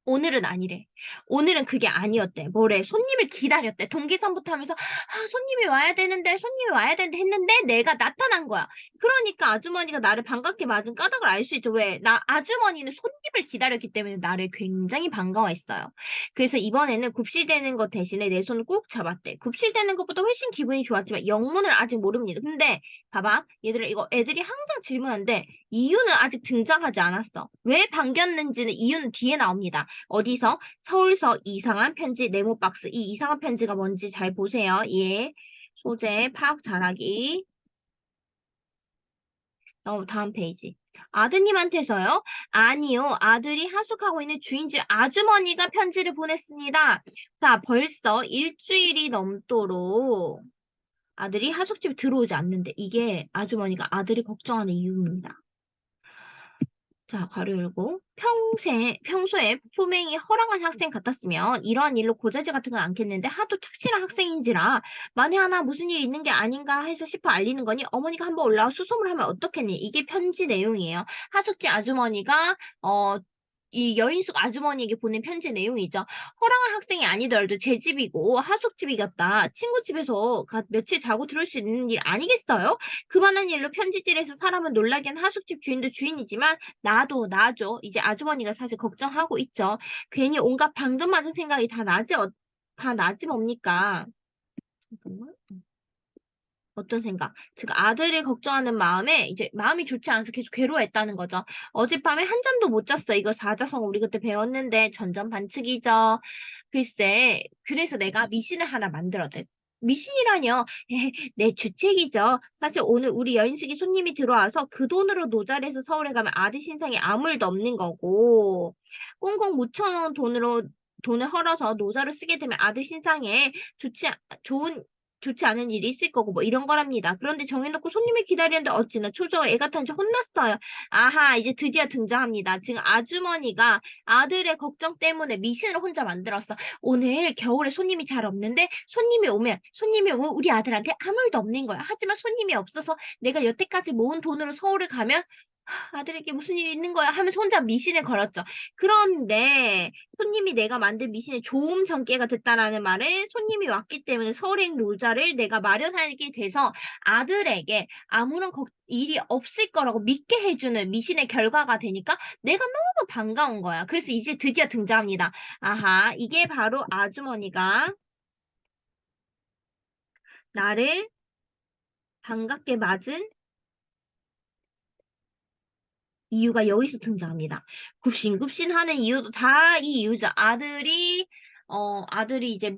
오늘은 아니래. 오늘은 그게 아니었대. 뭐래? 손님을 기다렸대. 동기선부터 하면서 손님이 와야 되는데 손님이 와야 되는데 했는데 내가 나타난 거야. 그러니까 아주머니가 나를 반갑게 맞은 까닭을 알 수 있죠. 왜? 나 아주머니는 손님을 기다렸기 때문에 나를 굉장히 반가워했어요. 그래서 이번에는 굽실대는 것 대신에 내 손을 꾹 잡았대. 굽실대는 것보다 훨씬 기분이 좋았지만 영문을 아직 모릅니다. 근데 봐봐. 얘들아 이거 애들이 항상 질문하는데 이유는 아직 등장하지 않았어. 왜 반겼는지는 이유는 뒤에 나옵니다. 어디서? 서울서 이상한 편지 네모박스. 이 이상한 편지가 뭔지 잘 보세요. 예. 소재 파악 잘하기. 다음 페이지. 아드님한테서요? 아니요. 아들이 하숙하고 있는 주인집 아주머니가 편지를 보냈습니다. 자, 벌써 일주일이 넘도록 아들이 하숙집에 들어오지 않는데 이게 아주머니가 아들이 걱정하는 이유입니다. 자, 괄호 열고. 평소에 품행이 허락한 학생 같았으면 이러한 일로 고자질 같은 건 않겠는데 하도 착실한 학생인지라 만에 하나 무슨 일 있는 게 아닌가 해서 싶어 알리는 거니 어머니가 한번 올라와 수소문 하면 어떻겠니? 이게 편지 내용이에요. 하숙지 아주머니가 이 여인숙 아주머니에게 보낸 편지 내용이죠. 허락한 학생이 아니더라도 제 집이고 하숙집이겠다. 친구 집에서 며칠 자고 들을 수 있는 일 아니겠어요? 그만한 일로 편지질해서 사람은 놀라게 한 하숙집 주인도 주인이지만 나죠. 이제 아주머니가 사실 걱정하고 있죠. 괜히 온갖 방전맞은 생각이 다 나지 뭡니까? 잠깐만. 어떤 생각? 즉 아들을 걱정하는 마음에 이제 마음이 좋지 않아서 계속 괴로워했다는 거죠. 어젯밤에 한 잠도 못 잤어. 이거 사자성 우리 그때 배웠는데 전전반측이죠. 글쎄, 그래서 내가 미신을 하나 만들었대. 미신이라뇨? 내 주책이죠. 사실 오늘 우리 여인숙이 손님이 들어와서 그 돈으로 노자리에서 서울에 가면 아들 신상에 아무 일도 없는 거고 꽁꽁 묻혀놓은 돈을 헐어서 노자로 쓰게 되면 아들 신상에 좋은 좋지 않은 일이 있을 거고 뭐 이런 거랍니다. 그런데 정해놓고 손님을 기다리는데 어찌나 초조해 애가 탄지 혼났어요. 아하 이제 드디어 등장합니다. 지금 아주머니가 아들의 걱정 때문에 미신을 혼자 만들었어. 오늘 겨울에 손님이 오면 우리 아들한테 아무 일도 없는 거야. 하지만 손님이 없어서 내가 여태까지 모은 돈으로 서울을 가면 아들에게 무슨 일이 있는 거야 하면서 혼자 미신을 걸었죠. 그런데 손님이 내가 만든 미신에 좋은 전개가 됐다라는 말은 손님이 왔기 때문에 서울행 로자를 내가 마련하게 돼서 아들에게 아무런 일이 없을 거라고 믿게 해주는 미신의 결과가 되니까 내가 너무 반가운 거야. 그래서 이제 드디어 등장합니다. 아하, 이게 바로 아주머니가 나를 반갑게 맞은 이유가 여기서 등장합니다. 굽신굽신하는 이유도 다 이 이유죠. 아들이 이제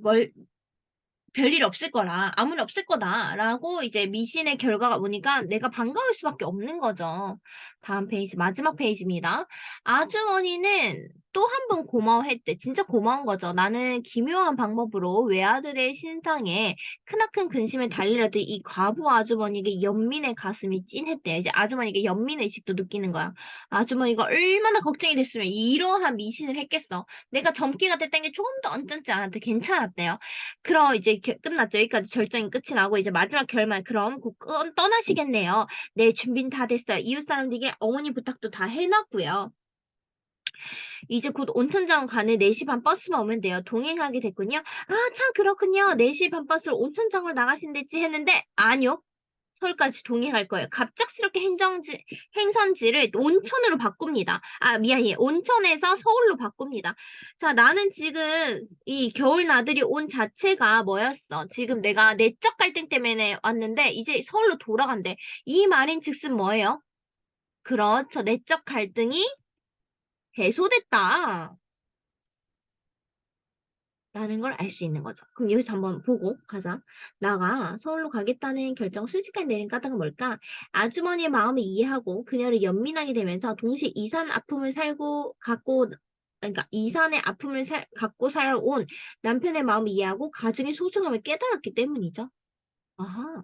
별일 없을 거라, 아무 일 없을 거다라고 이제 미신의 결과가 보니까 내가 반가울 수밖에 없는 거죠. 다음 페이지, 마지막 페이지입니다. 아주머니는 또 한 번 고마워했대. 진짜 고마운 거죠. 나는 기묘한 방법으로 외아들의 신상에 크나큰 근심을 달리려던 이 과부 아주머니에게 연민의 가슴이 찐했대. 이제 아주머니에게 연민의식도 느끼는 거야. 아주머니가 얼마나 걱정이 됐으면 이러한 미신을 했겠어. 내가 젊기가 됐다는 게 조금 더 언짢지 않았대. 괜찮았대요. 그럼 이제 끝났죠. 여기까지 절정이 끝이 나고 이제 마지막 결말 그럼 곧 떠나시겠네요. 네, 준비는 다 됐어요. 이웃 사람들에게 어머니 부탁도 다 해놨고요. 이제 곧 온천장 가는 4시 반 버스만 오면 돼요. 동행하게 됐군요. 아, 참 그렇군요. 4시 반 버스로 온천장을 나가신댔지 했는데 아니요. 서울까지 동행할 거예요. 갑작스럽게 행선지를 온천으로 바꿉니다. 아, 미안해. 온천에서 서울로 바꿉니다. 자, 나는 지금 이 겨울 나들이 온 자체가 뭐였어? 지금 내가 내적 갈등 때문에 왔는데 이제 서울로 돌아간대. 이 말인 즉슨 뭐예요? 그렇죠. 내적 갈등이 해소됐다. 라는 걸 알 수 있는 거죠. 그럼 여기서 한번 보고 가자. 나가 서울로 가겠다는 결정 순식간에 내린 까닭은 뭘까? 아주머니의 마음을 이해하고 그녀를 연민하게 되면서 동시에 그러니까 이산의 아픔을 갖고 살아온 남편의 마음을 이해하고 가정의 소중함을 깨달았기 때문이죠. 아하.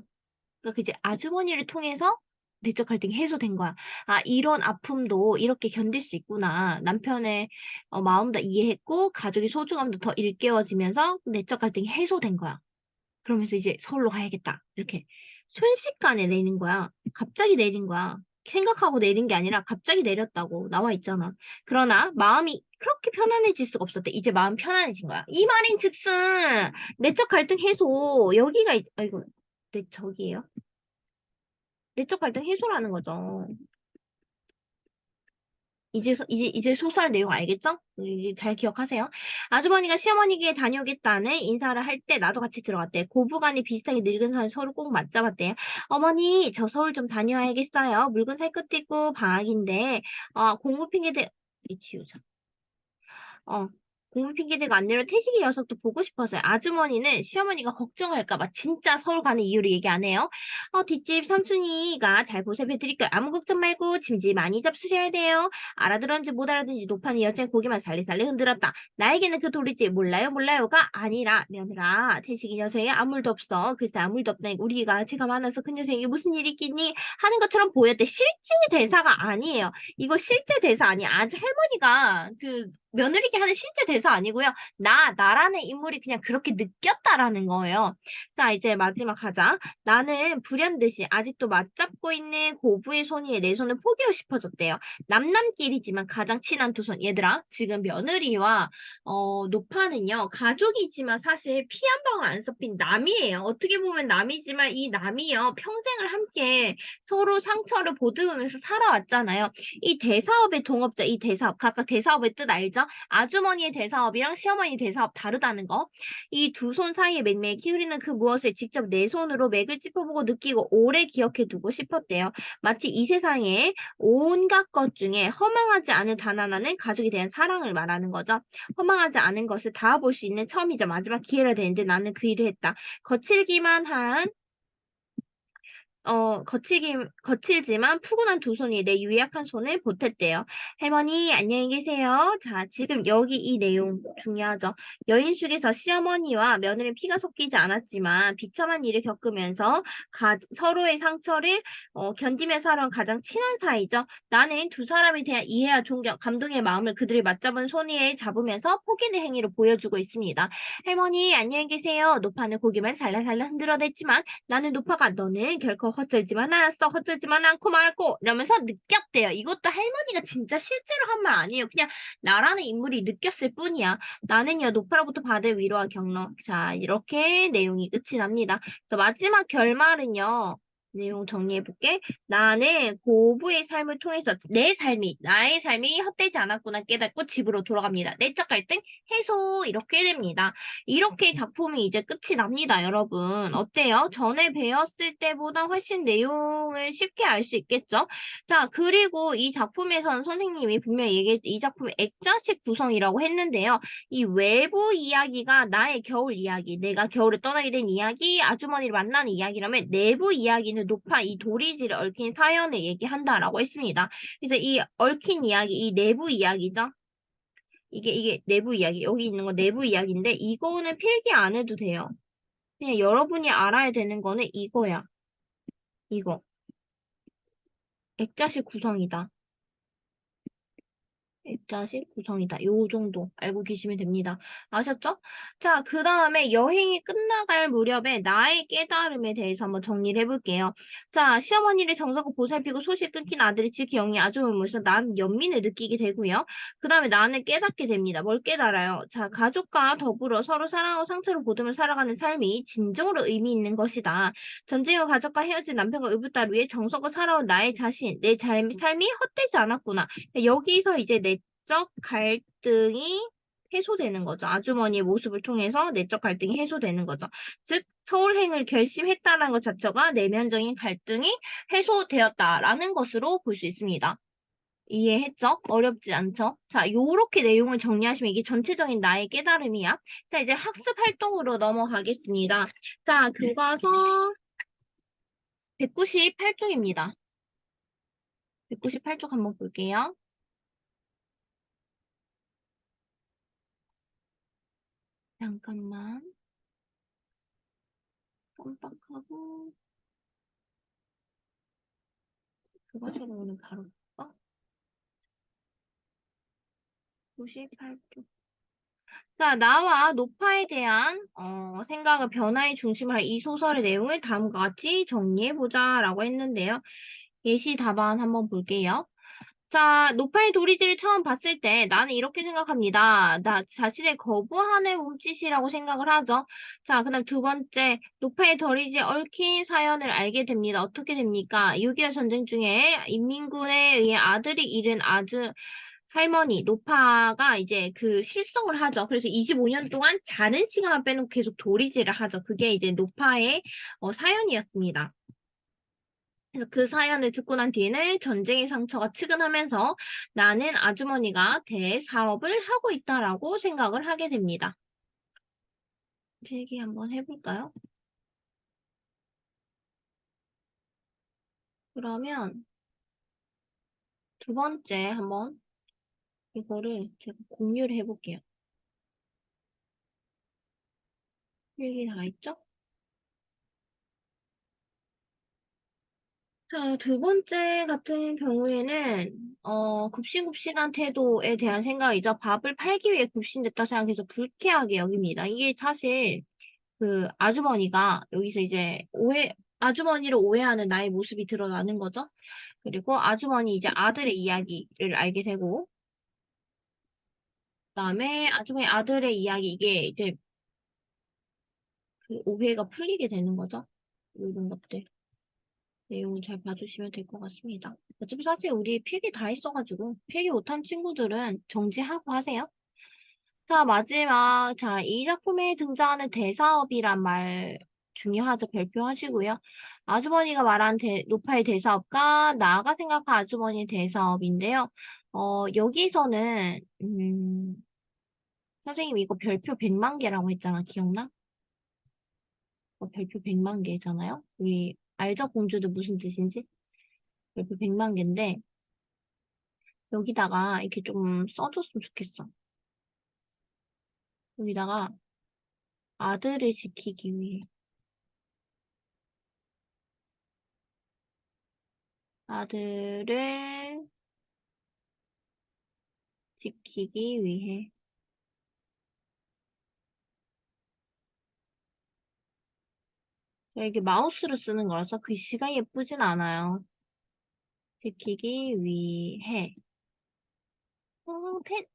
그러니까 이제 아주머니를 통해서 내적 갈등이 해소된 거야. 아, 이런 아픔도 이렇게 견딜 수 있구나. 남편의 마음도 이해했고, 가족의 소중함도 더 일깨워지면서 내적 갈등이 해소된 거야. 그러면서 이제 서울로 가야겠다. 이렇게 순식간에 내린 거야. 갑자기 내린 거야. 생각하고 내린 게 아니라 갑자기 내렸다고 나와 있잖아. 그러나 마음이 그렇게 편안해질 수가 없었대. 이제 마음 편안해진 거야. 이 말인 즉슨 내적 갈등 해소 여기가 아이고 내 저기예요. 내적 갈등 해소라는 거죠. 이제 소설 내용 알겠죠? 이제 잘 기억하세요. 아주머니가 시어머니에게 다녀오겠다는 인사를 할 때 나도 같이 들어갔대. 고부간이 비슷하게 늙은 사람 서로 꼭 맞잡았대요. 어머니, 저 서울 좀 다녀와야겠어요. 물건 살 것도 있고 방학인데, 공부 핑계대, 이 지우자. 어, 공부 핑계대고 안 내려 태식이 녀석도 보고 싶어서요. 아주머니는 시어머니가 걱정할까봐 진짜 서울 가는 이유를 얘기 안 해요. 뒷집 삼순이가 잘 보살펴드릴게요. 아무 걱정 말고 짐지 많이 잡수셔야 돼요. 알아들었는지 못 알아듣는지 높아는 여자의 고개만 살리살리 흔들었다. 나에게는 그 돌이지 몰라요 몰라요가 아니라 며느라 태식이 녀석이 아무 일도 없어. 글쎄 아무 일도 없다니 우리가 제가 많아서 그 녀석에게 무슨 일이 있겠니 하는 것처럼 보였대. 실제 대사가 아니에요. 이거 실제 대사 아니야. 아주 할머니가 그 며느리께 하는 실제 대사 아니고요. 나라는 인물이 그냥 그렇게 느꼈다라는 거예요. 자, 이제 마지막 가자. 나는 불현듯이 아직도 맞잡고 있는 고부의 손 위에 내 손을 포기하고 싶어졌대요. 남남끼리지만 가장 친한 두 손. 얘들아, 지금 며느리와 노파는요, 가족이지만 사실 피 한 방울 안 섞인 남이에요. 어떻게 보면 남이지만 이 남이요, 평생을 함께 서로 상처를 보듬으면서 살아왔잖아요. 이 대사업의 동업자, 이 대사업, 각각 대사업의 뜻 알죠? 아주머니의 대사업이랑 시어머니 대사업 다르다는 거. 이 두 손 사이에 맥맥이 흐르는 그 무엇을 직접 내 손으로 맥을 짚어보고 느끼고 오래 기억해 두고 싶었대요. 마치 이 세상에 온갖 것 중에 허망하지 않은 단 하나는 가족에 대한 사랑을 말하는 거죠. 허망하지 않은 것을 다 볼 수 있는 처음이자 마지막 기회라 되는데 나는 그 일을 했다. 거칠기만 한 거칠지만 푸근한 두 손이 내 유약한 손을 보탰대요. 할머니, 안녕히 계세요. 자, 지금 여기 이 내용 중요하죠. 여인숙에서 시어머니와 며느리 피가 섞이지 않았지만 비참한 일을 겪으면서 서로의 상처를 견디며 살아온 가장 친한 사이죠. 나는 두 사람에 대한 이해와 존경, 감동의 마음을 그들이 맞잡은 손 위에 잡으면서 포기의 행위로 보여주고 있습니다. 할머니, 안녕히 계세요. 노파는 고개만 살랑살랑 흔들어댔지만 나는 노파가 너는 결코 헛되지만 않았어. 헛되지만 않고 말고 이러면서 느꼈대요. 이것도 할머니가 진짜 실제로 한 말 아니에요. 그냥 나라는 인물이 느꼈을 뿐이야. 나는요 노파로부터 받을 위로와 격려. 자 이렇게 내용이 끝이 납니다. 그래서 마지막 결말은요. 내용 정리해볼게. 나는 고부의 삶을 통해서 나의 삶이 헛되지 않았구나 깨닫고 집으로 돌아갑니다. 내적 갈등 해소 이렇게 됩니다. 이렇게 작품이 이제 끝이 납니다, 여러분. 어때요? 전에 배웠을 때보다 훨씬 내용을 쉽게 알 수 있겠죠? 자, 그리고 이 작품에서는 선생님이 분명히 이 작품이 액자식 구성이라고 했는데요. 이 외부 이야기가 나의 겨울 이야기, 내가 겨울에 떠나게 된 이야기, 아주머니를 만나는 이야기라면 내부 이야기는 높아 이 도리지를 얽힌 사연을 얘기한다라고 했습니다. 그래서 이 얽힌 이야기, 이 내부 이야기죠. 이게 내부 이야기. 여기 있는 거 내부 이야기인데, 이거는 필기 안 해도 돼요. 그냥 여러분이 알아야 되는 거는 이거야. 이거. 액자식 구성이다. 액자식 구성이다. 요 정도 알고 계시면 됩니다. 아셨죠? 자, 그 다음에 여행이 끝나갈 무렵에 나의 깨달음에 대해서 한번 정리를 해볼게요. 자, 시어머니를 정성껏 보살피고 소식 끊긴 아들이 지키 영이 아주 울면서 난 연민을 느끼게 되고요. 그 다음에 나는 깨닫게 됩니다. 뭘 깨달아요? 자, 가족과 더불어 서로 사랑하고 상처를 보듬어 살아가는 삶이 진정으로 의미 있는 것이다. 전쟁과 가족과 헤어진 남편과 의붓딸을 위해 정성껏 살아온 나의 자신, 내 삶이 헛되지 않았구나. 여기서 이제 내적 갈등이 해소되는 거죠. 아주머니의 모습을 통해서 내적 갈등이 해소되는 거죠. 즉, 서울행을 결심했다는 것 자체가 내면적인 갈등이 해소되었다라는 것으로 볼 수 있습니다. 이해했죠? 어렵지 않죠? 자, 요렇게 내용을 정리하시면 이게 전체적인 나의 깨달음이야. 자, 이제 학습 활동으로 넘어가겠습니다. 자, 교과서 198쪽입니다. 198쪽 한번 볼게요. 잠깐만. 깜빡하고. 교과서로 오늘 바로 볼까? 98쪽. 자, 나와 노파에 대한 생각을 변화의 중심을 한 이 소설의 내용을 다음과 같이 정리해보자 라고 했는데요. 예시 답안 한번 볼게요. 자, 노파의 도리지를 처음 봤을 때 나는 이렇게 생각합니다. 나 자신의 거부하는 몸짓이라고 생각을 하죠. 자, 그다음 두 번째, 노파의 도리지에 얽힌 사연을 알게 됩니다. 어떻게 됩니까? 6.25 전쟁 중에 인민군에 의해 아들이 잃은 아주 할머니, 노파가 이제 그 실성을 하죠. 그래서 25년 동안 자는 시간만 빼놓고 계속 도리지를 하죠. 그게 이제 노파의 사연이었습니다. 그래서 그 사연을 듣고 난 뒤에는 전쟁의 상처가 측은하면서 나는 아주머니가 대사업을 하고 있다라고 생각을 하게 됩니다. 필기 한번 해볼까요? 그러면 두 번째 한번 이거를 제가 공유를 해볼게요. 필기 다 있죠? 자, 두 번째 같은 경우에는, 급식급식한 태도에 대한 생각이죠. 밥을 팔기 위해 급식됐다 생각해서 불쾌하게 여깁니다. 이게 사실, 그, 아주머니가 여기서 이제 아주머니를 오해하는 나의 모습이 드러나는 거죠. 그리고 아주머니 이제 아들의 이야기를 알게 되고, 그다음에 아주머니 아들의 이야기, 이게 이제 그 오해가 풀리게 되는 거죠. 이런 것들. 내용 잘 봐주시면 될 것 같습니다. 어차피 사실 우리 필기 다 있어가지고 필기 못한 친구들은 정지하고 하세요. 자, 마지막. 자, 이 작품에 등장하는 대사업이란 말 중요하죠. 별표하시고요. 아주머니가 말한 노파의 대사업과 나가 생각한 아주머니의 대사업인데요. 여기서는 선생님 이거 별표 100만 개라고 했잖아. 기억나? 별표 100만 개잖아요. 우리 알죠? 공주도 무슨 뜻인지? 별표 100만 개인데 여기다가 이렇게 좀 써줬으면 좋겠어. 여기다가 아들을 지키기 위해, 아들을 지키기 위해. 이게 마우스로 쓰는 거라서 글씨가 예쁘진 않아요. 지키기 위해. 펜.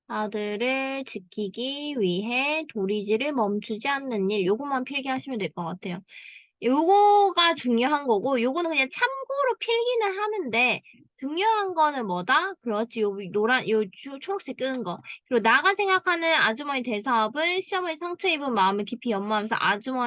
아들을 지키기 위해 도리지를 멈추지 않는 일. 요것만 필기하시면 될 것 같아요. 요거가 중요한 거고, 요거는 그냥 참고로 필기는 하는데, 중요한 거는 뭐다? 그렇지, 요 노란, 초록색 끄는 거. 그리고 나가 생각하는 아주머니 대사업은 시어머니 상처 입은 마음을 깊이 연모하면서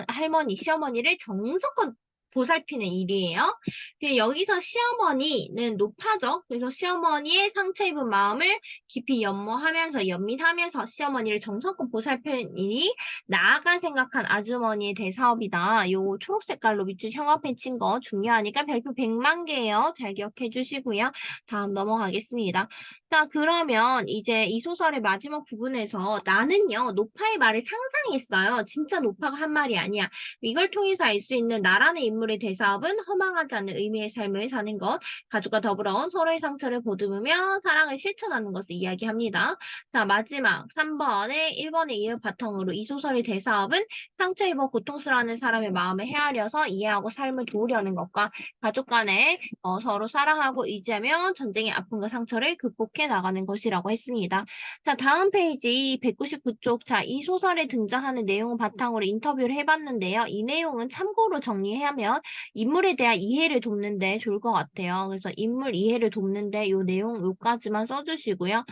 할머니, 시어머니를 정성껏 보살피는 일이에요. 그리고 여기서 시어머니는 높아져. 그래서 시어머니의 상처 입은 마음을 깊이 연모하면서, 연민하면서 시어머니를 정성껏 보살피는 일이 나아가 생각한 아주머니의 대사업이다. 요 초록 색깔로 밑줄 형광펜 친 거 중요하니까 별표 100만 개예요. 잘 기억해 주시고요. 다음 넘어가겠습니다. 자, 그러면 이제 이 소설의 마지막 부분에서 나는요, 노파의 말을 상상했어요. 진짜 노파가 한 말이 아니야. 이걸 통해서 알 수 있는 나라는 인물의 대사업은 허망하지 않는 의미의 삶을 사는 것, 가족과 더불어 서로의 상처를 보듬으며 사랑을 실천하는 것을 이야기합니다. 자, 마지막 3번에 1번에 이을 바탕으로 이 소설의 대사업은 상처 입어 고통스러워하는 사람의 마음을 헤아려서 이해하고 삶을 도우려는 것과 가족 간에 서로 사랑하고 의지하며 전쟁의 아픔과 상처를 극복해 나가는 것이라고 했습니다. 자, 다음 페이지 199쪽. 자, 이 소설에 등장하는 내용을 바탕으로 인터뷰를 해봤는데요. 이 내용은 참고로 정리하면 인물에 대한 이해를 돕는데 좋을 것 같아요. 그래서 인물 이해를 돕는데 이 내용 요까지만 써주시고요.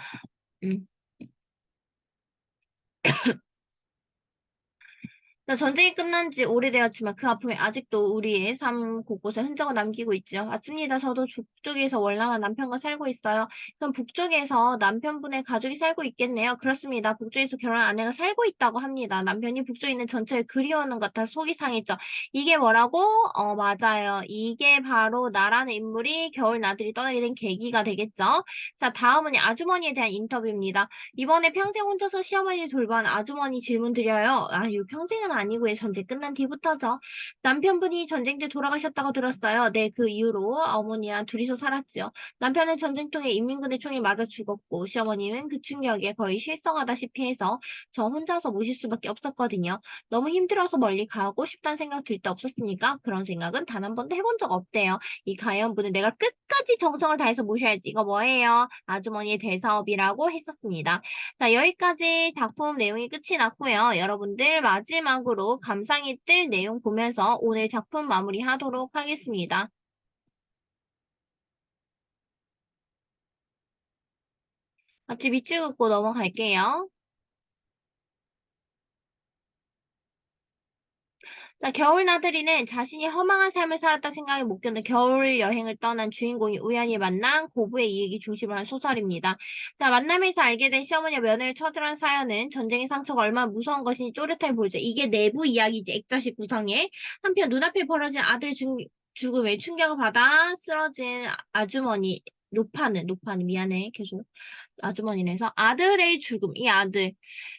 음. 자, 전쟁이 끝난 지 오래되었지만 그 아픔이 아직도 우리의 삶 곳곳에 흔적을 남기고 있죠. 맞습니다. 저도 북쪽에서 월남한 남편과 살고 있어요. 그럼 북쪽에서 남편분의 가족이 살고 있겠네요. 그렇습니다. 북쪽에서 결혼한 아내가 살고 있다고 합니다. 남편이 북쪽에 있는 전체를 그리워하는 것 같아 속이 상했죠. 이게 뭐라고? 맞아요. 이게 바로 나라는 인물이 겨울 나들이 떠나게 된 계기가 되겠죠. 자, 다음은 아주머니에 대한 인터뷰입니다. 이번에 평생 혼자서 시어머니를 돌본 아주머니 질문 드려요. 아, 이거 평생은 아니고요. 전쟁 끝난 뒤부터죠. 남편분이 전쟁 때 돌아가셨다고 들었어요. 네, 그 이후로 어머니와 둘이서 살았죠. 남편은 전쟁통에 인민군의 총에 맞아 죽었고 시어머니는 그 충격에 거의 실성하다시피 해서 저 혼자서 모실 수밖에 없었거든요. 너무 힘들어서 멀리 가고 싶다는 생각 들 때 없었습니까? 그런 생각은 단 한 번도 해본 적 없대요. 이 가연분은 내가 끝까지 정성을 다해서 모셔야지. 이거 뭐예요? 아주머니의 대사업이라고 했었습니다. 자, 여기까지 작품 내용이 끝이 났고요. 여러분들 마지막으로 감상이 뜰 내용 보면서 오늘 작품 마무리하도록 하겠습니다. 같이 밑줄 긋고 넘어갈게요. 자, 겨울 나들이는 자신이 허망한 삶을 살았다 생각이 못 견뎌 겨울 여행을 떠난 주인공이 우연히 만난 고부의 이야기 중심으로 한 소설입니다. 자, 만남에서 알게 된 시어머니와 며느리를 처절한 사연은 전쟁의 상처가 얼마나 무서운 것인지 또렷하게 보여줘. 이게 내부 이야기지, 액자식 구성에. 한편 눈앞에 벌어진 아들 죽음에 충격을 받아 쓰러진 아주머니, 노파는, 미안해, 계속. 아주머니에서 아들의 죽음, 이 아들.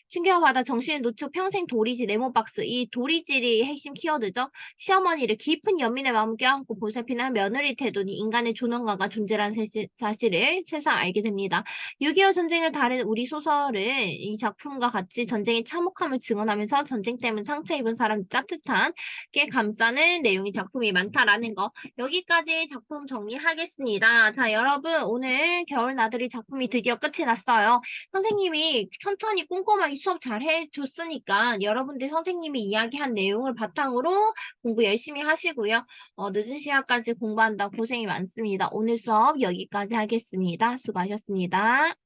충격을 받아 정신을 놓쳐 평생 도리지 네모박스. 이 도리질이 핵심 키워드죠. 시어머니를 깊은 연민의 마음 껴안고 보살피는 며느리 태도니 인간의 존엄감과 존재라는 사실을 새삼 알게 됩니다. 6.25 전쟁을 다룬 우리 소설은 이 작품과 같이 전쟁의 참혹함을 증언하면서 전쟁 때문에 상처 입은 사람 따뜻한 게 감싸는 내용의 작품이 많다라는 거. 여기까지 작품 정리하겠습니다. 자, 여러분 오늘 겨울 나들이 작품이 드디어 끝이 났어요. 선생님이 천천히 꼼꼼하게 수업 잘 해줬으니까 여러분들 선생님이 이야기한 내용을 바탕으로 공부 열심히 하시고요. 늦은 시간까지 공부한다 고생이 많습니다. 오늘 수업 여기까지 하겠습니다. 수고하셨습니다.